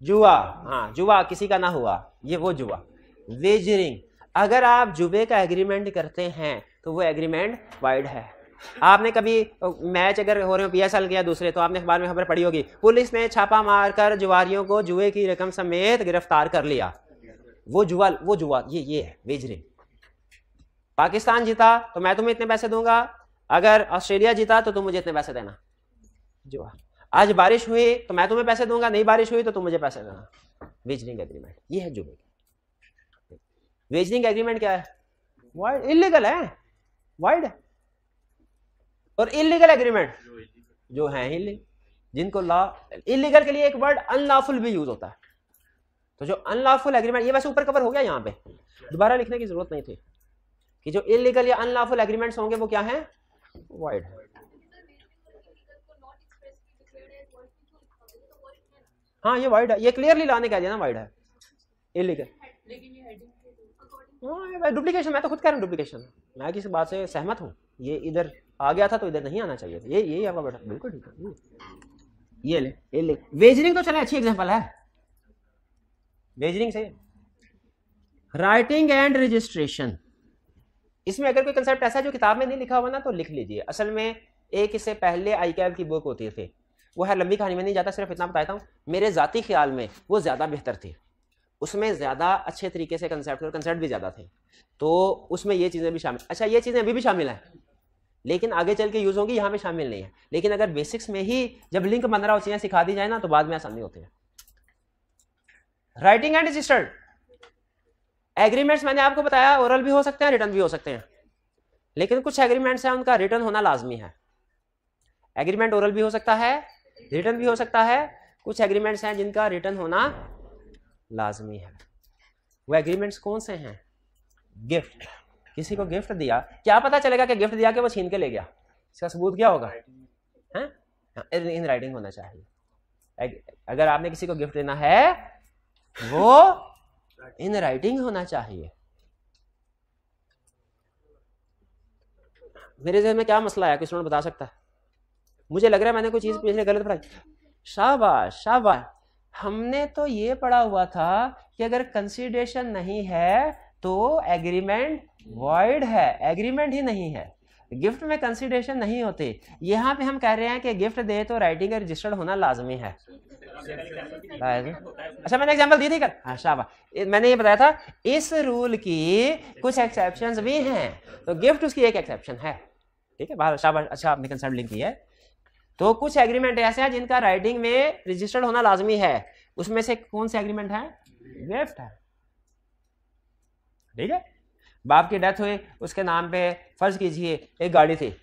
जुआ, हाँ जुआ किसी का ना हुआ, ये वो जुआ। वेजरिंग, अगर आप जुए का एग्रीमेंट करते हैं तो वो एग्रीमेंट वाइड है। आपने कभी मैच अगर हो रहे हो PSL किया दूसरे, तो आपने अखबार में खबर पढ़ी होगी, पुलिस ने छापा मारकर जुआरियों को जुए की रकम समेत गिरफ्तार कर लिया। वो जुआ ये है वेजरिंग। पाकिस्तान जीता तो मैं तुम्हें इतने पैसे दूंगा, अगर ऑस्ट्रेलिया जीता तो तुम मुझे इतने पैसे देना, जुआ। आज बारिश हुई तो मैं तुम्हें पैसे दूंगा, नहीं बारिश हुई तो तुम मुझे पैसे देना, वेजरिंग एग्रीमेंट। ये है जुए। वेजरिंग एग्रीमेंट क्या है? वाइड, इलीगल है, वाइड है। और इलीगल एग्रीमेंट जो है जिनको लॉ, इलीगल के लिए एक वर्ड अनलॉफुल भी यूज होता है। तो जो अनलॉफुल एग्रीमेंट, ये वैसे ऊपर कवर हो गया, यहाँ पे दोबारा लिखने की जरूरत नहीं थी कि जो इलीगल या अनलॉफुल एग्रीमेंट्स होंगे वो क्या है? वाइड है। हाँ ये वाइड है, ये क्लियरली लाने कह दिया ना, वाइड है, इलीगल। डुप्लीकेशन, मैं तो खुद कह रहा हूँ डुप्लीकेशन, मैं किसी बात से सहमत हूँ। ये इधर आ गया था तो इधर नहीं आना चाहिए, ये आपका बेटा बिल्कुल ठीक है। ये ले वेजरिंग तो चले अच्छी एग्जांपल है वेजरिंग से। राइटिंग एंड रजिस्ट्रेशन, इसमें अगर कोई कंसेप्ट ऐसा है जो किताब में नहीं लिखा हुआ ना तो लिख लीजिए। असल में एक इससे पहले ICAB की बुक होती थी, वो है लंबी कहानी में नहीं जाता, सिर्फ इतना बताता हूँ। मेरे जाती ख्याल में वो ज़्यादा बेहतर थी, उसमें ज़्यादा अच्छे तरीके से कंसेप्ट और कंसेप्ट भी ज़्यादा थे, तो उसमें ये चीज़ें भी शामिल। अच्छा ये चीज़ें अभी भी शामिल हैं लेकिन आगे चल के यूज़ होंगी, यहाँ पे शामिल नहीं है। लेकिन अगर बेसिक्स में ही जब लिंक बन रहा हो चीज़ें सिखा दी जाए ना तो बाद में आसानी होती है। राइटिंग एंड रजिस्टर्ड एग्रीमेंट्स मैंने आपको बताया ओरल भी हो सकते हैं, रिटर्न भी हो सकते हैं, लेकिन कुछ एग्रीमेंट्स हैं उनका रिटर्न होना लाजमी है। एग्रीमेंट ओरल भी हो सकता है, रिटर्न भी हो सकता है। कुछ एग्रीमेंट्स हैं जिनका रिटर्न होना लाजमी है। वो एग्रीमेंट्स कौन से हैं? गिफ्ट, किसी को गिफ्ट दिया, क्या पता चलेगा कि गिफ्ट दिया कि वो छीन के ले गया? इसका सबूत क्या होगा? इन राइटिंग होना चाहिए। अगर आपने किसी को गिफ्ट देना है वो इन राइटिंग होना चाहिए। मेरे ज़हन में क्या मसला है, कोई स्टूडेंट बता सकता है? मुझे लग रहा है मैंने कोई चीज़ पिछले गलत पढ़ाई। शाबाश शाबाश, हमने तो ये पढ़ा हुआ था कि अगर कंसीडरेशन नहीं है तो एग्रीमेंट वॉइड है, एग्रीमेंट ही नहीं है। गिफ्ट में कंसीडरेशन नहीं होते। यहाँ पे हम कह रहे हैं कि गिफ्ट दे तो राइटिंग रजिस्टर्ड होना लाजमी है। अच्छा मैंने एग्जांपल दी थी कल, हाँ शाबाश, मैंने ये बताया था इस रूल की कुछ एक्सेप्शंस भी हैं, तो गिफ्ट उसकी एक एक्सेप्शन है। ठीक है बाहर, शाबाश, अच्छा आपने कंसेप्ट लिंक किया है। तो कुछ एग्रीमेंट ऐसे हैं जिनका राइटिंग में रजिस्टर्ड होना लाजमी है, उसमें से कौन से एग्रीमेंट है? गिफ्ट है। ठीक है, बाप की डेथ हुई, उसके नाम पे फर्ज कीजिए एक गाड़ी थी,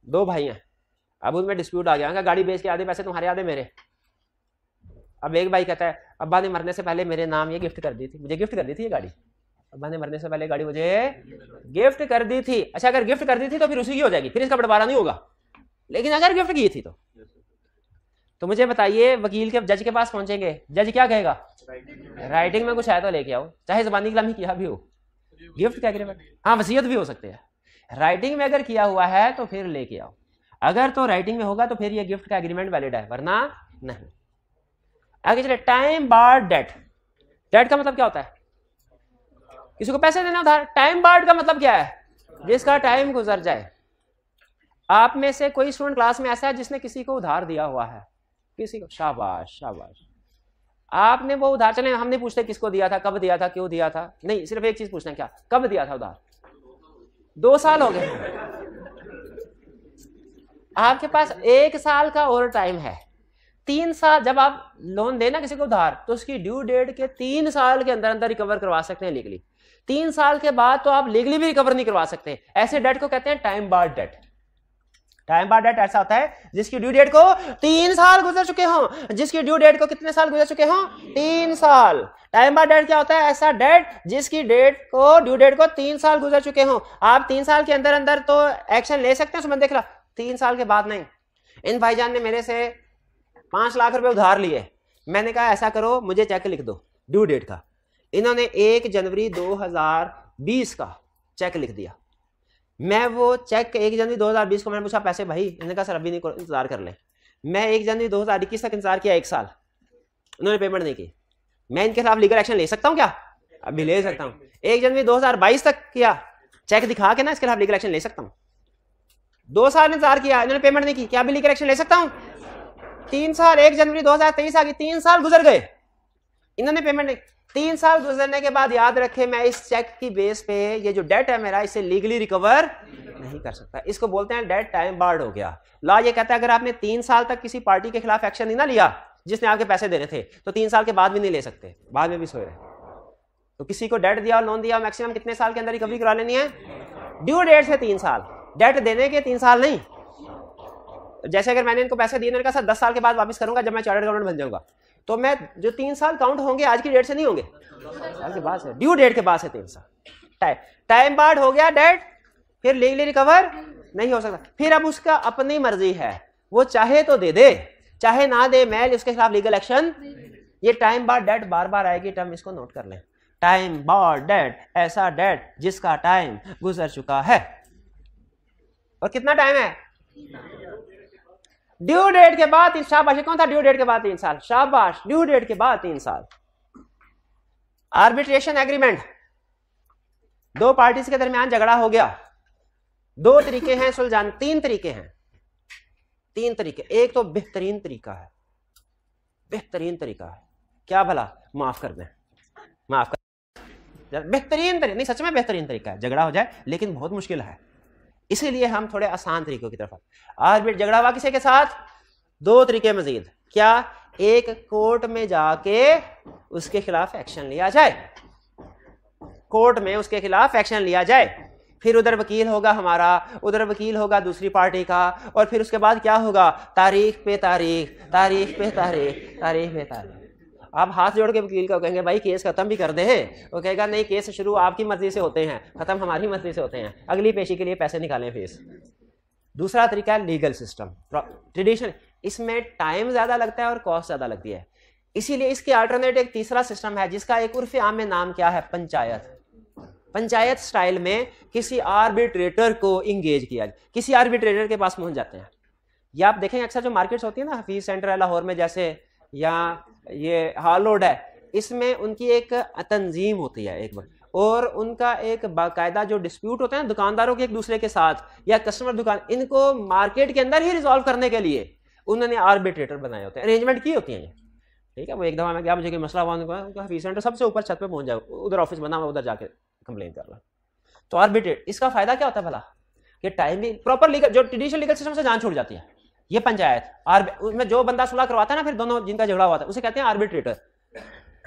दो भाई हैं, अब उनमें डिस्प्यूट आ गया, गाड़ी बेच के आधे पैसे तुम्हारे आधे मेरे। अब एक भाई कहता है अब्बा ने मरने से पहले मेरे नाम ये गिफ्ट कर दी थी, मुझे गिफ्ट कर दी थी ये गाड़ी, अब्बा ने मरने से पहले गाड़ी मुझे गिफ्ट कर दी थी। अच्छा अगर गिफ्ट कर दी थी तो फिर उसी की हो जाएगी, फिर इसका बंटवारा नहीं होगा। लेकिन अगर गिफ्ट की थी तो मुझे बताइए, वकील के जज के पास पहुंचेंगे, जज क्या कहेगा? राइटिंग में कुछ है तो लेके आओ, चाहे ज़बानी कलामी किया भी हो, गिफ्ट का एग्रीमेंट। हाँ वसीयत भी हो सकते हैं, राइटिंग में अगर किया हुआ है तो फिर लेके आओ। अगर तो राइटिंग में होगा तो फिर ये गिफ्ट का एग्रीमेंट वैलिड है, वरना नहीं। आगे चले, टाइम बार्ड डेट। डेट का मतलब क्या होता है? किसी को पैसे देना उधार। टाइम बार्ड का मतलब क्या है? जिसका टाइम गुजर जाए। आप में से कोई स्टूडेंट क्लास में ऐसा है जिसने किसी को उधार दिया हुआ है? किसी को? शाबाश शाबाश, आपने वो उधार, चले हम नहीं पूछते किसको दिया था, कब दिया था, क्यों दिया था, नहीं, सिर्फ एक चीज पूछना, क्या कब दिया था उधार? 2 साल हो गए, आपके पास 1 साल का और टाइम है। 3 साल, जब आप लोन देना किसी को उधार तो उसकी ड्यू डेट के 3 साल के अंदर अंदर रिकवर करवा सकते हैं लीगली। 3 साल के बाद तो आप लीगली भी रिकवर नहीं करवा सकते। ऐसे डेट को कहते हैं time barred date. Time barred date ऐसा होता है जिसकी ड्यू डेट को 3 साल गुजर चुके हों। जिसकी ड्यू डेट को कितने साल गुजर चुके हों? 3 साल। टाइम बार्ड डेट क्या होता है? ऐसा डेट जिसकी डेट को, ड्यू डेट को 3 साल गुजर चुके हों। आप 3 साल के अंदर अंदर तो एक्शन ले सकते हैं, उसमें देख ला, 3 साल के बाद नहीं। इन भाईजान ने मेरे से 5 लाख रुपए उधार लिए, मैंने कहा ऐसा करो मुझे चेक लिख दो ड्यू डेट का। इन्होंने 1 जनवरी 2020 का चेक लिख दिया। मैं वो चेक 1 जनवरी 2020 को मैंने पूछा पैसे भाई, इन्होंने कहा सर अभी नहीं, इंतजार कर ले। मैं 1 जनवरी 2021 तक इंतजार किया, 1 साल, उन्होंने पेमेंट नहीं की। मैं इनके खिलाफ लीगल एक्शन ले सकता हूँ क्या? अभी ले सकता हूँ। 1 जनवरी 2022 तक किया, चेक दिखा के ना इसके खिलाफ लीगल एक्शन ले सकता हूँ। 2 साल इंतजार किया, इन्होंने पेमेंट नहीं की, क्या अभी लीगल एक्शन ले सकता हूँ? 3 साल, 1 जनवरी 2023 आ गई, 3 साल गुजर गए, इन्होंने पेमेंट नहीं। 3 साल गुजरने के बाद याद रखे मैं इस चेक की बेस पे ये जो डेट है मेरा, इसे लीगली रिकवर नहीं कर सकता। इसको बोलते हैं डेट टाइम बार्ड हो गया। लॉ ये कहता है अगर आपने 3 साल तक किसी पार्टी के खिलाफ एक्शन नहीं ना लिया जिसने आपके पैसे देने थे, तो 3 साल के बाद भी नहीं ले सकते, बाद में भी सोए रहे। तो किसी को डेट दिया और लोन दिया, मैक्सिमम कितने साल के अंदर रिकवरी करा लेनी है? ड्यू डेट से 3 साल, डेट देने के 3 साल नहीं। जैसे अगर मैंने इनको पैसे दिए, मैंने कहा सर 10 साल के बाद वापस करूंगा जब मैं चार्टर्ड अकाउंटेंट बन जाऊंगा, तो मैं जो 3 साल काउंट होंगे आज की डेट से नहीं होंगे, साल के बाद से, ड्यू डेट के बाद से 3 साल। टाइम बार्ड हो गया डेट, फिर लीगली रिकवर नहीं हो सकता। फिर अब उसका अपनी मर्जी है, वो चाहे तो दे दे, चाहे ना दे, मैं उसके खिलाफ लीगल एक्शन। ये टाइम बार्ड डेट बार बार आएगी टर्म, इसको नोट कर लें। टाइम बार्ड डेट, ऐसा डेट जिसका टाइम गुजर चुका है। और कितना टाइम है? ड्यू डेट के बाद, शाबाश, कौन था ड्यू डेट के बाद 3 साल? शाबाश, ड्यू डेट के बाद 3 साल। आर्बिट्रेशन एग्रीमेंट, 2 पार्टीज के दरमियान झगड़ा हो गया, 2 तरीके हैं सुलझाने, 3 तरीके हैं, 3 तरीके। एक तो बेहतरीन तरीका है, बेहतरीन तरीका है, क्या भला, माफ कर दें, माफ कर, बेहतरीन तरीका नहीं, सच में बेहतरीन तरीका है, झगड़ा हो जाए, लेकिन बहुत मुश्किल है, इसीलिए हम थोड़े आसान तरीकों की तरफ। आर्बिट झगड़ा हुआ किसी के साथ, 2 तरीके मजीद, क्या? एक, कोर्ट में जाके उसके खिलाफ एक्शन लिया जाए, कोर्ट में उसके खिलाफ एक्शन लिया जाए, फिर उधर वकील होगा हमारा, उधर वकील होगा दूसरी पार्टी का, और फिर उसके बाद क्या होगा? तारीख पे तारीख, तारीख पे तारीख, तारीख पे तारीख। आप हाथ जोड़ के वकील को कहेंगे भाई केस खत्म भी कर दे हैं, वो कहेगा नहीं, केस शुरू आपकी मर्जी से होते हैं, खत्म हमारी मर्जी से होते हैं, अगली पेशी के लिए पैसे निकालें फीस। दूसरा तरीका है लीगल सिस्टम, ट्रेडिशन, इसमें टाइम ज्यादा लगता है और कॉस्ट ज्यादा लगती है, इसीलिए इसके अल्टरनेट एक तीसरा सिस्टम है जिसका एक उर्फ आम में नाम क्या है? पंचायत। पंचायत स्टाइल में किसी आर्बिट्रेटर को इंगेज किया, किसी आर्बिट्रेटर के पास पहुंच जाते हैं। या आप देखेंगे अक्सर जो मार्केट्स होती है ना, हफीज सेंटर है लाहौर में जैसे, या ये हालोड है, इसमें उनकी एक तंजीम होती है एक बार, और उनका एक बाकायदा जो डिस्प्यूट होता है ना दुकानदारों के एक दूसरे के साथ या कस्टमर दुकान, इनको मार्केट के अंदर ही रिजॉल्व करने के लिए उन्होंने आर्बिट्रेटर बनाए होते हैं, अरेंजमेंट की होती है ये, ठीक है। वो एक दफा में क्या, मुझे कोई मसला हुआ, उनका हफीज सेंटर सबसे ऊपर छत पे पहुंच जाए, उधर ऑफिस बना हुआ, उधर जाके कंप्लेन कर रहा। तो आर्बिट्रेट, इसका फायदा क्या होता है भला? कि टाइम भी प्रॉपर लीगल, जो ट्रेडिशनल लीगल सिस्टम से जान छूट जाती है। ये पंचायत, उसमें जो बंदा सुलह करवाता है ना, फिर दोनों जिनका झगड़ा हुआ था, उसे कहते हैं आर्बिट्रेटर।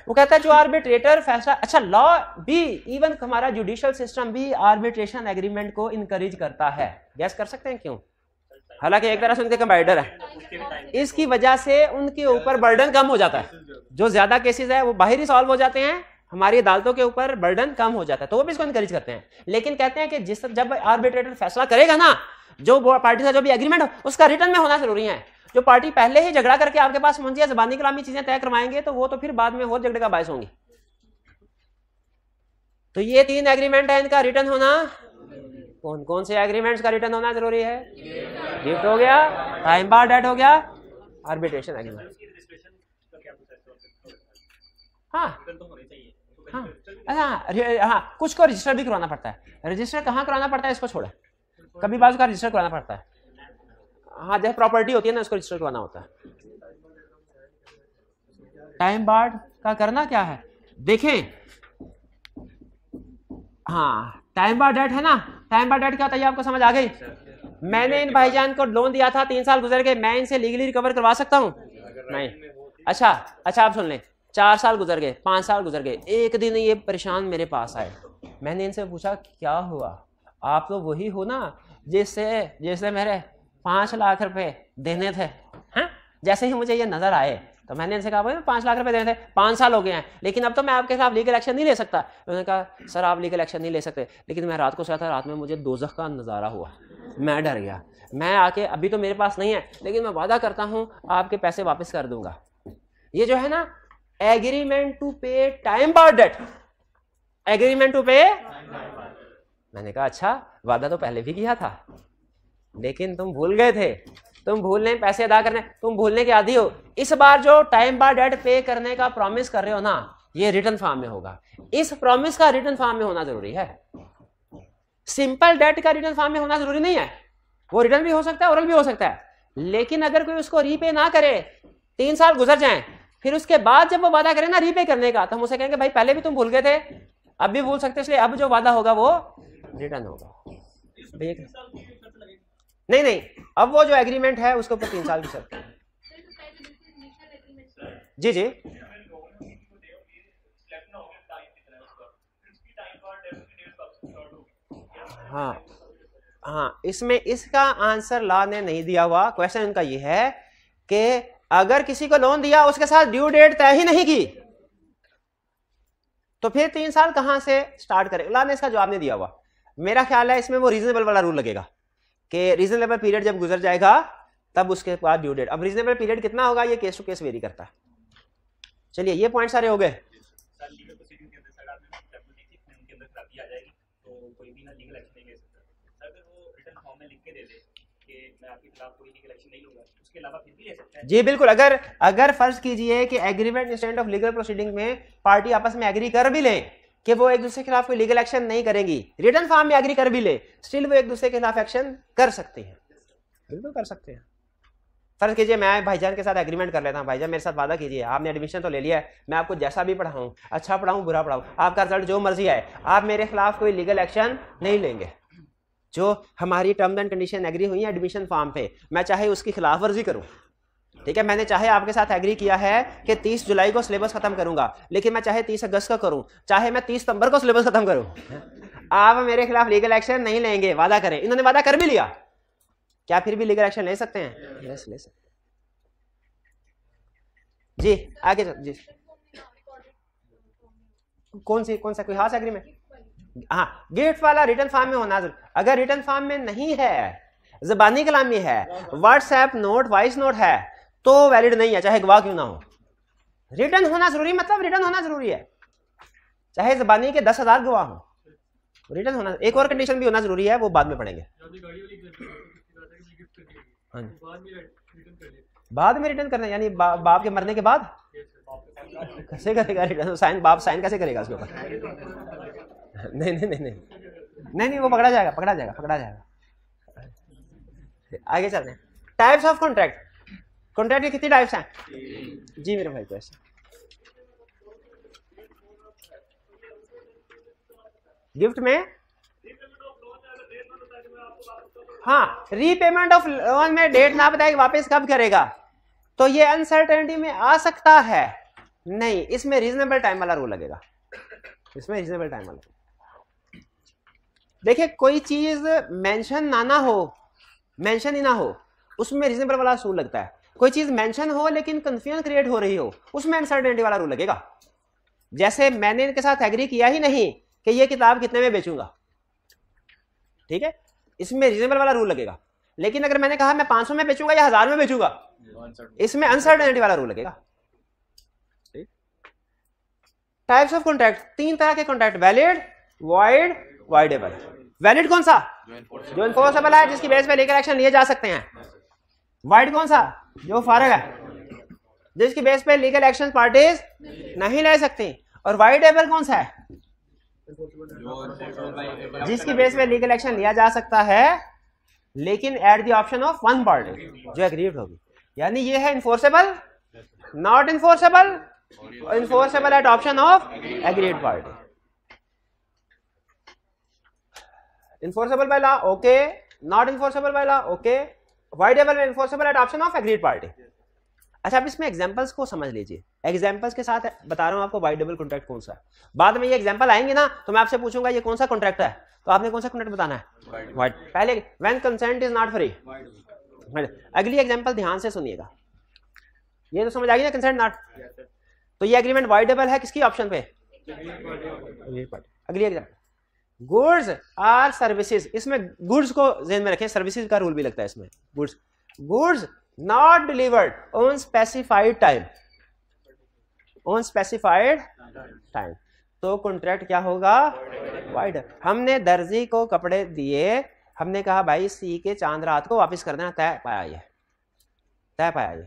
वो कहता है जो आर्बिट्रेटर फैसला, अच्छा लॉ भी, इवन हमारा जुडिशियल सिस्टम भी आर्बिट्रेशन एग्रीमेंट को इनकरेज करता है। गैस कर सकते हैं क्यों? हालांकि एक तरह से उनके कंबाइडर है, इसकी वजह से उनके ऊपर बर्डन कम हो जाता है, जो ज्यादा केसेस है वो बाहर ही सॉल्व हो जाते हैं, हमारी अदालतों के ऊपर बर्डन कम हो जाता है, तो वो भी इसको इनकरेज करते हैं। लेकिन कहते हैं कि जब आर्बिट्रेटर फैसला करेगा ना, जो पार्टी का जो भी एग्रीमेंट हो उसका रिटर्न में होना जरूरी है। जो पार्टी पहले ही झगड़ा करके आपके पास पहुंची है, ज़बानी कलामी चीजें तय करवाएंगे, तो वो तो फिर बाद में और झगड़े का बायस होंगी। तो ये 3 एग्रीमेंट है, इनका रिटर्न होना, कौन कौन से एग्रीमेंट्स का रिटर्न होना जरूरी है? गिफ्ट हो गया, टाइम बार्ड डेट हो गया, आर्बिट्रेशन एग्रीमेंट। हाँ हाँ, कुछ को रजिस्टर भी करवाना पड़ता है। रजिस्टर कहाँ कराना पड़ता है इसको छोड़े, कभी बाजू का रजिस्टर कराना पड़ता है। हाँ, जैसे प्रॉपर्टी होती है ना, उसको रजिस्टर करवाना होता है। टाइम बार्ड का करना क्या है देखें, हाँ टाइम बार्ड डेट है ना, टाइम बार्ड डेट क्या होता है आपको समझ आ गई? मैंने इन भाईजान को लोन दिया था, 3 साल गुजर गए, मैं इनसे लीगली रिकवर करवा सकता हूँ? नहीं। अच्छा आप सुन लें, 4 साल गुजर गए, 5 साल गुजर गए, एक दिन ये परेशान मेरे पास आए, मैंने इनसे पूछा क्या हुआ? आप तो वही हो ना जिससे मेरे 5 लाख रुपए देने थे। हाँ, जैसे ही मुझे ये नजर आए तो मैंने इनसे कहा भाई 5 लाख रुपए देने थे, 5 साल हो गए हैं, लेकिन अब तो मैं आपके खिलाफ लीगल एक्शन नहीं ले सकता। उन्होंने कहा सर आप लीगल एक्शन नहीं ले सकते, लेकिन मैं रात को सोया था, रात में मुझे दोज़ख का नज़ारा हुआ, मैं डर गया, मैं आके, अभी तो मेरे पास नहीं है, लेकिन मैं वादा करता हूँ आपके पैसे वापस कर दूंगा। ये जो है ना agreement to pay time barred date, agreement to pay. मैंने कहा अच्छा, वादा तो पहले भी किया था, लेकिन तुम भूल गए थे, तुम भूलने पैसे अदा करने, तुम भूलने के आदी हो। इस बार जो टाइम बाय डेट पे करने का प्रॉमिस कर रहे हो ना, ये रिटर्न फॉर्म में होगा। इस प्रॉमिस का रिटर्न फॉर्म में होना जरूरी है। सिंपल डेट का रिटर्न फॉर्म में होना जरूरी नहीं है, वो रिटर्न भी हो सकता है, ओरल भी हो सकता है। लेकिन अगर कोई उसको रीपे ना करे, 3 साल गुजर जाएं, फिर उसके बाद जब वो वादा करे ना रीपे करने का, तो हम उसे कहेंगे भाई पहले भी तुम भूल गए थे, अब भी भूल सकते, इसलिए अब जो वादा होगा वो रिटर्न होगा। नहीं नहीं, अब वो जो एग्रीमेंट है उसके ऊपर 3 साल की शर्त है। जी जी, हाँ हाँ, इसमें इसका आंसर लॉ ने नहीं दिया हुआ। क्वेश्चन उनका ये है कि अगर किसी को लोन दिया, उसके साथ ड्यू डेट तय ही नहीं की, तो फिर 3 साल कहां से स्टार्ट करेगा? लॉ ने इसका जवाब नहीं दिया हुआ। मेरा ख्याल है इसमें वो रीजनेबल वाला रूल लगेगा कि रीजनेबल पीरियड जब गुजर जाएगा तब उसके बाद ड्यू डेट। अब रीजनेबल पीरियड कितना होगा ये केस टू केस वेरी करता है। चलिए ये पॉइंट सारे हो गए। जी बिल्कुल, अगर फर्ज कीजिए कि agreement instant of legal proceeding में पार्टी आपस में एग्री कर भी लें कि वो एक दूसरे के खिलाफ कोई लीगल एक्शन नहीं करेंगी, रिटर्न फॉर्म में एग्री कर भी ले, स्टिल वो एक दूसरे के खिलाफ एक्शन कर सकते हैं, बिल्कुल कर सकते हैं। फर्ज कीजिए मैं भाईजान के साथ एग्रीमेंट कर लेता हूँ, भाईजान मेरे साथ वादा कीजिए, आपने एडमिशन तो ले लिया है, मैं आपको जैसा भी पढ़ाऊँ, अच्छा पढ़ाऊँ बुरा पढ़ाऊँ, आपका रिजल्ट जो मर्जी आए, आप मेरे खिलाफ कोई लीगल एक्शन नहीं लेंगे। जो हमारी टर्म्स एंड कंडीशन एग्री हुई है एडमिशन फॉर्म पे, मैं चाहे उसकी खिलाफ वर्जी करूँ, ठीक है, मैंने चाहे आपके साथ एग्री किया है कि 30 जुलाई को सिलेबस खत्म करूंगा, लेकिन मैं चाहे 30 अगस्त को करूं, चाहे मैं 30 सितंबर को सिलेबस खत्म करूं, आप मेरे खिलाफ लीगल एक्शन नहीं लेंगे, वादा करें। इन्होंने वादा कर भी लिया, क्या फिर भी लीगल एक्शन ले सकते हैं? यस ले सकते। जी आगे जी, कौन सा कोई खास एग्रीमेंट? हाँ, गिफ्ट वाला रिटर्न फॉर्म में होना जरूर। अगर रिटर्न फॉर्म में नहीं है, ज़बानी कलामी है, व्हाट्सएप नोट, वॉइस नोट है, तो वैलिड नहीं है, चाहे गवाह क्यों ना हो। रिटर्न होना जरूरी, मतलब रिटर्न होना जरूरी है, चाहे ज़बानी के 10,000 गवाह हो, रिटर्न होना। एक और कंडीशन भी होना जरूरी है, वो बाद में पढ़ेंगे। बाद में रिटर्न करना यानी बाप के मरने के बाद कैसे करेगा रिटर्न? साइन, बाप साइन कैसे करेगा उसके ऊपर? नहीं, वो पकड़ा जाएगा। आगे चलते हैं। Types of contract. कॉन्ट्रैक्ट की कितनी टाइप्स हैं? जी मेरे भाई क्वेश्चन। गिफ्ट में हाँ, रीपेमेंट ऑफ लोन में डेट ना बताए वापस कब करेगा, तो ये अनसर्टेनिटी में आ सकता है। नहीं, इसमें रीजनेबल टाइम वाला रूल लगेगा, इसमें रीजनेबल टाइम वाला। देखिए कोई चीज मेंशन ही ना हो, उसमें रीजनेबल वाला रूल लगता है। कोई चीज मेंशन हो लेकिन कंफ्यूजन क्रिएट हो रही हो, उसमें अनसर्टेनिटी वाला रूल लगेगा। जैसे मैंने इनके साथ एग्री किया ही नहीं कि ये किताब कितने में बेचूंगा, ठीक है, इसमें रीजनेबल वाला रूल लगेगा। लेकिन अगर मैंने कहा मैं 500 में बेचूंगा या 1000 में बेचूंगा, इसमें अनसर्टेनिटी वाला रूल लगेगा। टाइप्स ऑफ कॉन्ट्रैक्ट, 3 तरह के contract, valid, void, voidable. Valid कौन सा? जो इन्फोर्सेबल है, जिसकी बेस पे लीगल एक्शन लिए जा सकते हैं। वॉइड कौन सा? जो फारग है, जिसकी बेस पे लीगल एक्शन पार्टीज नहीं ले सकती। और वॉइडेबल कौन सा है? जिसकी बेस पे लीगल एक्शन लिया जा सकता है लेकिन at the option of one party जो एग्रीड होगी। यानी ये है enforceable, not enforceable, enforceable at option of agreed party. Enforceable by law okay, not enforceable by law okay, voidable में enforceable at option of agreed party. अच्छा, अब इसमें examples को समझ लीजिए। एग्जांपल्स के साथ बता रहा हूं आपको वॉइडेबल कॉन्ट्रैक्ट कौन सा है। बाद में ये एग्जांपल आएंगे ना, तो मैं आपसे पूछूंगा ये कौन सा कॉन्ट्रैक्ट है, तो आपने कौन सा कॉन्ट्रैक्ट बताना है? वाइड। पहले when consent is not free. अगली एग्जांपल ध्यान से सुनिएगा, ये तो समझ आ गई ना, कंसेंट नॉट। तो ये एग्रीमेंट वॉइडेबल है किसकी ऑप्शन पे? अगली एग्जांपल, गुड्स आर सर्विसेज। इसमें गुड्स को ध्यान में रखें, सर्विसेज का रूल भी लगता है इसमें। Goods not delivered on specified time, तो कॉन्ट्रैक्ट क्या होगा, वाइड। हमने दर्जी को कपड़े दिए, हमने कहा भाई सी के चांद रात को वापस कर देना, तय पाया ये, तय पाया ये,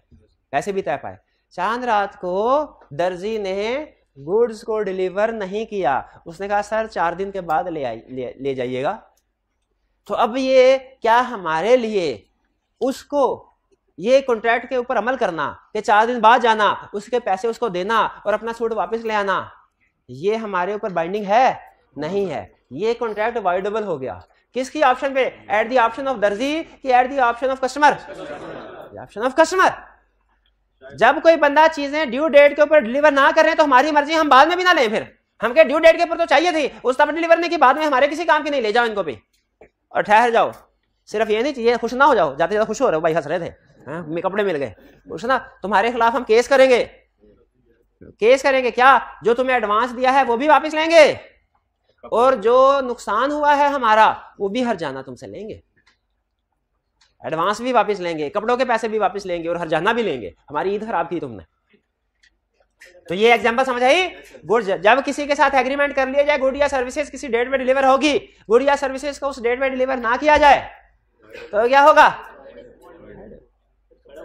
कैसे भी तय पाए। चांद रात को दर्जी ने गुड्स को डिलीवर नहीं किया, उसने कहा सर 4 दिन के बाद ले जाइएगा। तो अब ये क्या हमारे लिए उसको ये कॉन्ट्रैक्ट के ऊपर अमल करना कि 4 दिन बाद जाना, उसके पैसे उसको देना और अपना सूट वापस ले आना, ये हमारे ऊपर बाइंडिंग है नहीं है। ये कॉन्ट्रैक्ट वाइडेबल हो गया किसकी ऑप्शन पे, एट द ऑप्शन ऑफ दर्जी कि eight the option of customer, option of customer. जब कोई बंदा चीजें ड्यू डेट के ऊपर डिलीवर ना करें तो हमारी मर्जी, हम बाद में भी ना लें, फिर हम कहे ड्यू डेट के ऊपर तो चाहिए थी, उस तब डिलीवर नहीं की, बाद में हमारे किसी काम की नहीं, ले जाओ इनको भी और ठहर जाओ। सिर्फ ये नहीं चाहिए खुश ना हो जाओ, जाते जाते खुश हो रहे हो, भाई हंस रहे थे, कपड़े मिल गए, खुश ना, तुम्हारे खिलाफ हम केस करेंगे, केस करेंगे क्या, जो तुम्हें एडवांस दिया है वो भी वापस लेंगे और जो नुकसान हुआ है हमारा वो भी हर्जाना तुमसे लेंगे, एडवांस भी वापस लेंगे, कपड़ों के पैसे भी वापस लेंगे और हर्जाना भी लेंगे, हमारी ईद खराब की तुमने। तो ये एग्जांपल समझ आई। गुड, जब किसी के साथ एग्रीमेंट कर लिया जाए गुड या सर्विसेज किसी डेट में डिलीवर होगी, गुड या सर्विसेज को उस डेट में डिलीवर ना किया जाए तो क्या होगा।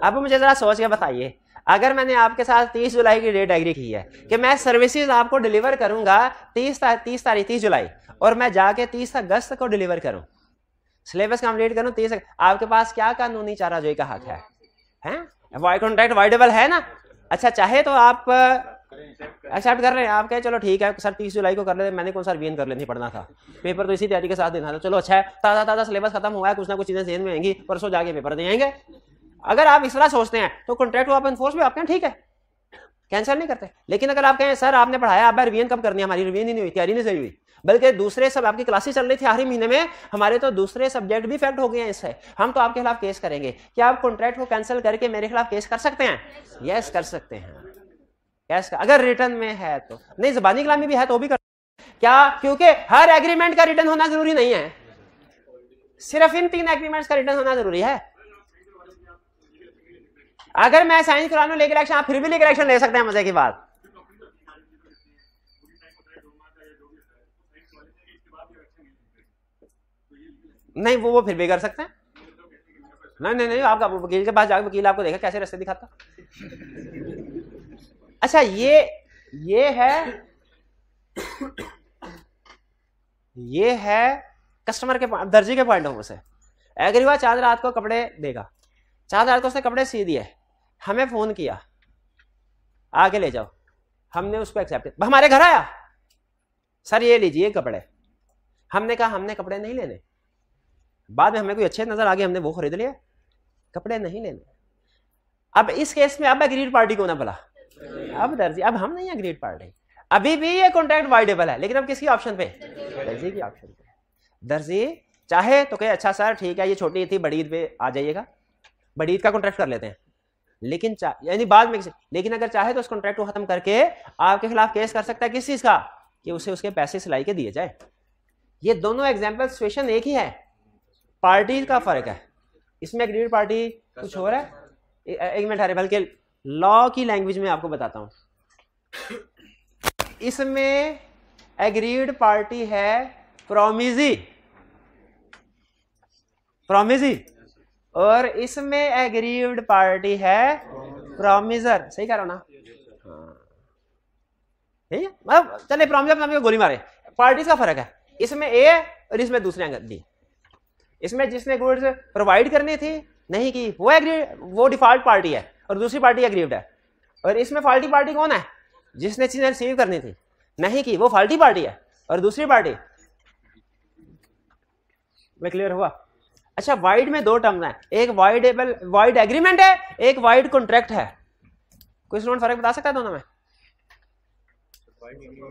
अब मुझे जरा सोच के बताइए, अगर मैंने आपके साथ 30 जुलाई की डेट एग्री की है कि मैं सर्विसेज आपको डिलीवर करूंगा 30 जुलाई और मैं जाके 30 अगस्त को डिलीवर करूं, सिलेबस कंप्लीट करूं 30, आपके पास क्या कानूनी चाराजोई का हक है? वाई कॉन्ट्रैक्ट वाइडेबल है ना। अच्छा, चाहे तो आप एक्सेप्ट कर रहे हैं, आप कहे चलो ठीक है सर 30 जुलाई को कर लेते, मैंने कौन सा रिवीजन कर लेनी पड़ना था, पेपर तो इसी तैयारी के साथ देना था, चलो अच्छा है, ताज़ा ताज़ा सिलेबस खत्म हुआ है, कुछ ना कुछ चीजें ज़हन में आएंगी, परसों जाके पेपर देंगे। अगर आप इस तरह सोचते हैं तो कॉन्ट्रैक्ट को आप इन्फोर्स भी आपके ठीक है, कैंसिल नहीं करते। लेकिन अगर आप कहें सर आपने पढ़ाया, अब रिवीजन कब करनी है, हमारी रिवीजन ही नहीं हुई, तैयारी नहीं सही हुई, बल्कि दूसरे सब आपकी क्लासेस चल रही थी आखिरी महीने में, हमारे तो दूसरे सब्जेक्ट भी इफेक्ट हो गए हैं इससे, हम तो आपके खिलाफ केस करेंगे। क्या आप कॉन्ट्रैक्ट को कैंसिल करके मेरे खिलाफ केस कर सकते हैं? यस कर सकते हैं, कैश का, अगर रिटर्न में है तो, नहीं ज़बानी कलामी भी है तो भी कर। क्या? क्योंकि हर एग्रीमेंट का रिटर्न होना जरूरी नहीं है, सिर्फ इन 3 एग्रीमेंट्स का रिटर्न होना जरूरी है। अगर मैं साइन करा लूं लीगल एक्शन, आप फिर भी लीगल एक्शन ले सकते हैं, मजे की बात। नहीं वो फिर भी कर सकते हैं, नहीं आपका वकील के पास जाकर वकील आपको देखा कैसे रास्ते दिखाता। अच्छा ये है कस्टमर के दर्जी के पॉइंट ऑफ व्यू से। एग्री हुआ, चांद रात को कपड़े देगा, चांद रात को उसने कपड़े सी दिए, हमें फोन किया आगे ले जाओ, हमने उसको एक्सेप्ट, हमारे घर आया सर ये लीजिए कपड़े, हमने कहा हमने कपड़े नहीं लेने, बाद में हमें कोई अच्छे नजर आ गए, हमने वो खरीद लिया, कपड़े नहीं लेने। अब इस केस में अब एग्रीड पार्टी को ना बोला, अब दर्जी, अब हम नहीं एग्रीड पार्टी, अभी भी ये कॉन्ट्रैक्ट वाइडेबल है, लेकिन अब किसकी ऑप्शन पे? दर्जी की ऑप्शन पे। दर्जी चाहे तो कहे अच्छा सर ठीक है ये छोटी ईद थी, बड़ी ईद पे आ जाइएगा, बड़ी ईद का कॉन्ट्रैक्ट कर लेते हैं, लेकिन यानी बाद में, लेकिन अगर चाहे तो उस कॉन्ट्रैक्ट को खत्म करके आपके खिलाफ केस कर सकता है, किस चीज का, कि उसे उसके पैसे सिलाई के दिए जाए। ये दोनों एग्जाम्पल सिचुएशन एक ही है, पार्टी का फर्क है, इसमें एग्रीड पार्टी कुछ और है, एक मिनट है, बल्कि लॉ की लैंग्वेज में आपको बताता हूं। इसमें एग्रीड पार्टी है प्रोमिजी, और इसमें एग्रीड पार्टी है प्रोमिजर। सही कह रहा हूं ना? ठीक है, मतलब चले प्रोमिजर गोली मारे, पार्टीज का फर्क है, इसमें ए और इसमें दूसरे बी। इसमें जिसने गुड्स प्रोवाइड करनी थी नहीं की, वो एग्रीड, वो डिफॉल्ट पार्टी है और दूसरी पार्टी एग्रीड है। और इसमें फॉल्टी पार्टी कौन है? जिसने चीजें रिसीव करनी थी नहीं की, वो फॉल्टी पार्टी है और दूसरी पार्टी। मैं क्लियर हुआ? अच्छा, वाइड में 2 टर्म है, एक वाइड एग्रीमेंट है, एक वाइड कॉन्ट्रैक्ट है। कोई स्टूडेंट फर्क बता सकता है दोनों में?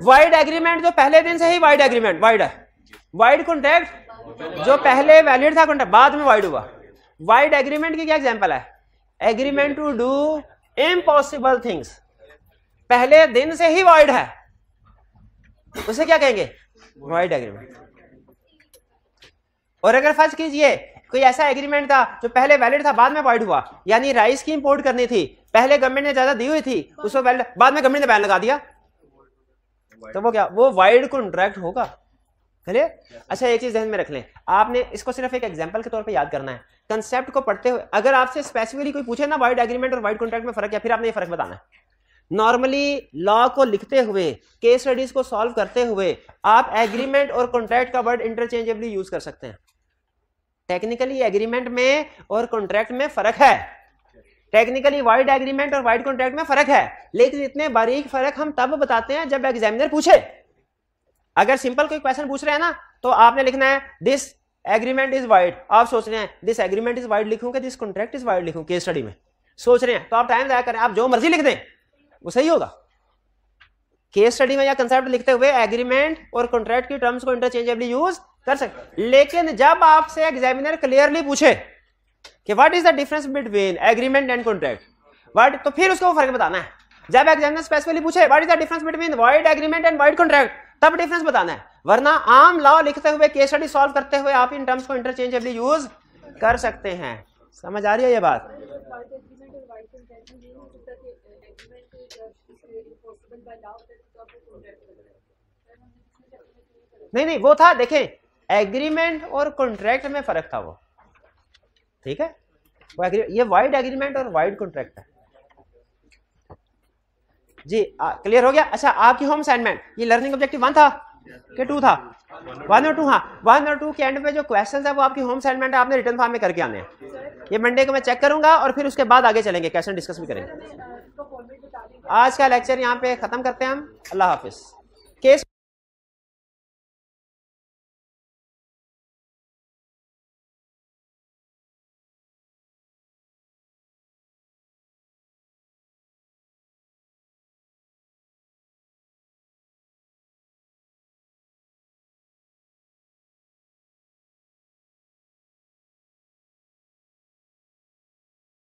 वाइड एग्रीमेंट जो पहले दिन से ही वाइड एग्रीमेंट वाइड है, वाइड कॉन्ट्रैक्ट जो पहले वैलिड था कॉन्ट्रैक्ट बाद में वाइड हुआ। वाइड एग्रीमेंट की क्या एग्जांपल है? Agreement to do impossible things, पहले दिन से ही वाइड है, उसे क्या कहेंगे? Void agreement. और अगर फर्ज कीजिए कोई ऐसा एग्रीमेंट था जो पहले वैलिड था बाद में वाइड हुआ, यानी राइस की इंपोर्ट करनी थी, पहले गवर्नमेंट ने ज्यादा दी हुई थी, उसको बाद में गवर्नमेंट ने बैन लगा दिया, तो वो क्या, वो वाइड कॉन्ट्रैक्ट होगा। चलिए अच्छा एक चीज ध्यान में रख लें, आपने इसको सिर्फ एक एग्जांपल के तौर पे याद करना है। कंसेप्ट को पढ़ते हुए अगर आपसे स्पेसिफिकली कोई पूछे ना वाइड एग्रीमेंट और वाइड कॉन्ट्रैक्ट में फर्क है, फिर आपने ये फर्क बताना है। नॉर्मली लॉ को लिखते हुए, केस स्टडीज को सॉल्व करते हुए आप एग्रीमेंट और कॉन्ट्रैक्ट का वर्ड इंटरचेंजेबली यूज कर सकते हैं। टेक्निकली एग्रीमेंट में और कॉन्ट्रैक्ट में फर्क है, टेक्निकली वाइड एग्रीमेंट और वाइड कॉन्ट्रैक्ट में फर्क है, लेकिन इतने बारीक फर्क हम तब बताते हैं जब एग्जामिनर पूछे। अगर सिंपल कोई क्वेश्चन पूछ रहे हैं ना तो आपने लिखना है दिस एग्रीमेंट इज वाइड, आप सोच रहे हैं दिस एग्रीमेंट इज वाइड लिखूं कि दिस कॉन्ट्रैक्ट इज वाइड लिखूं, केस स्टडी में सोच रहे हैं तो आप टाइम जाया करें, आप जो मर्जी लिख दें वो सही होगा। केस स्टडी में या कंसेप्ट लिखते हुए एग्रीमेंट और कॉन्ट्रैक्ट की टर्म्स को इंटरचेंजेबली यूज कर सकते, लेकिन जब आपसे एग्जामिनर क्लियरली पूछे कि what is the difference between agreement and contract, what, तो फिर उसको फर्क बताना है। जब एग्जामिनर स्पेसिफिकली पूछे what is the difference between wide agreement and wide contract, तब डिफरेंस बताना है, वरना आम लॉ लिखते हुए केस स्टडी सॉल्व करते हुए आप इन टर्म्स को इंटरचेंजेबली यूज कर सकते हैं। समझ आ रही है ये बात? नहीं वो था, देखें एग्रीमेंट और कॉन्ट्रैक्ट में फर्क था वो, ठीक है, वो ये वाइड एग्रीमेंट और वाइड कॉन्ट्रैक्ट है जी। क्लियर हो गया? अच्छा आपकी होम असाइनमेंट ये लर्निंग ऑब्जेक्टिव 1 था कि 2 था? 1 और 2, हाँ 1 और 2 के एंड पे जो क्वेश्चंस है वो आपकी होम असाइनमेंट है, आपने रिटर्न फॉर्म में करके आने हैं। ये मंडे को मैं चेक करूंगा और फिर उसके बाद आगे चलेंगे, क्वेश्चन डिस्कस भी करेंगे। आज का लेक्चर यहाँ पे खत्म करते हैं हम। अल्लाह हाफिज। केस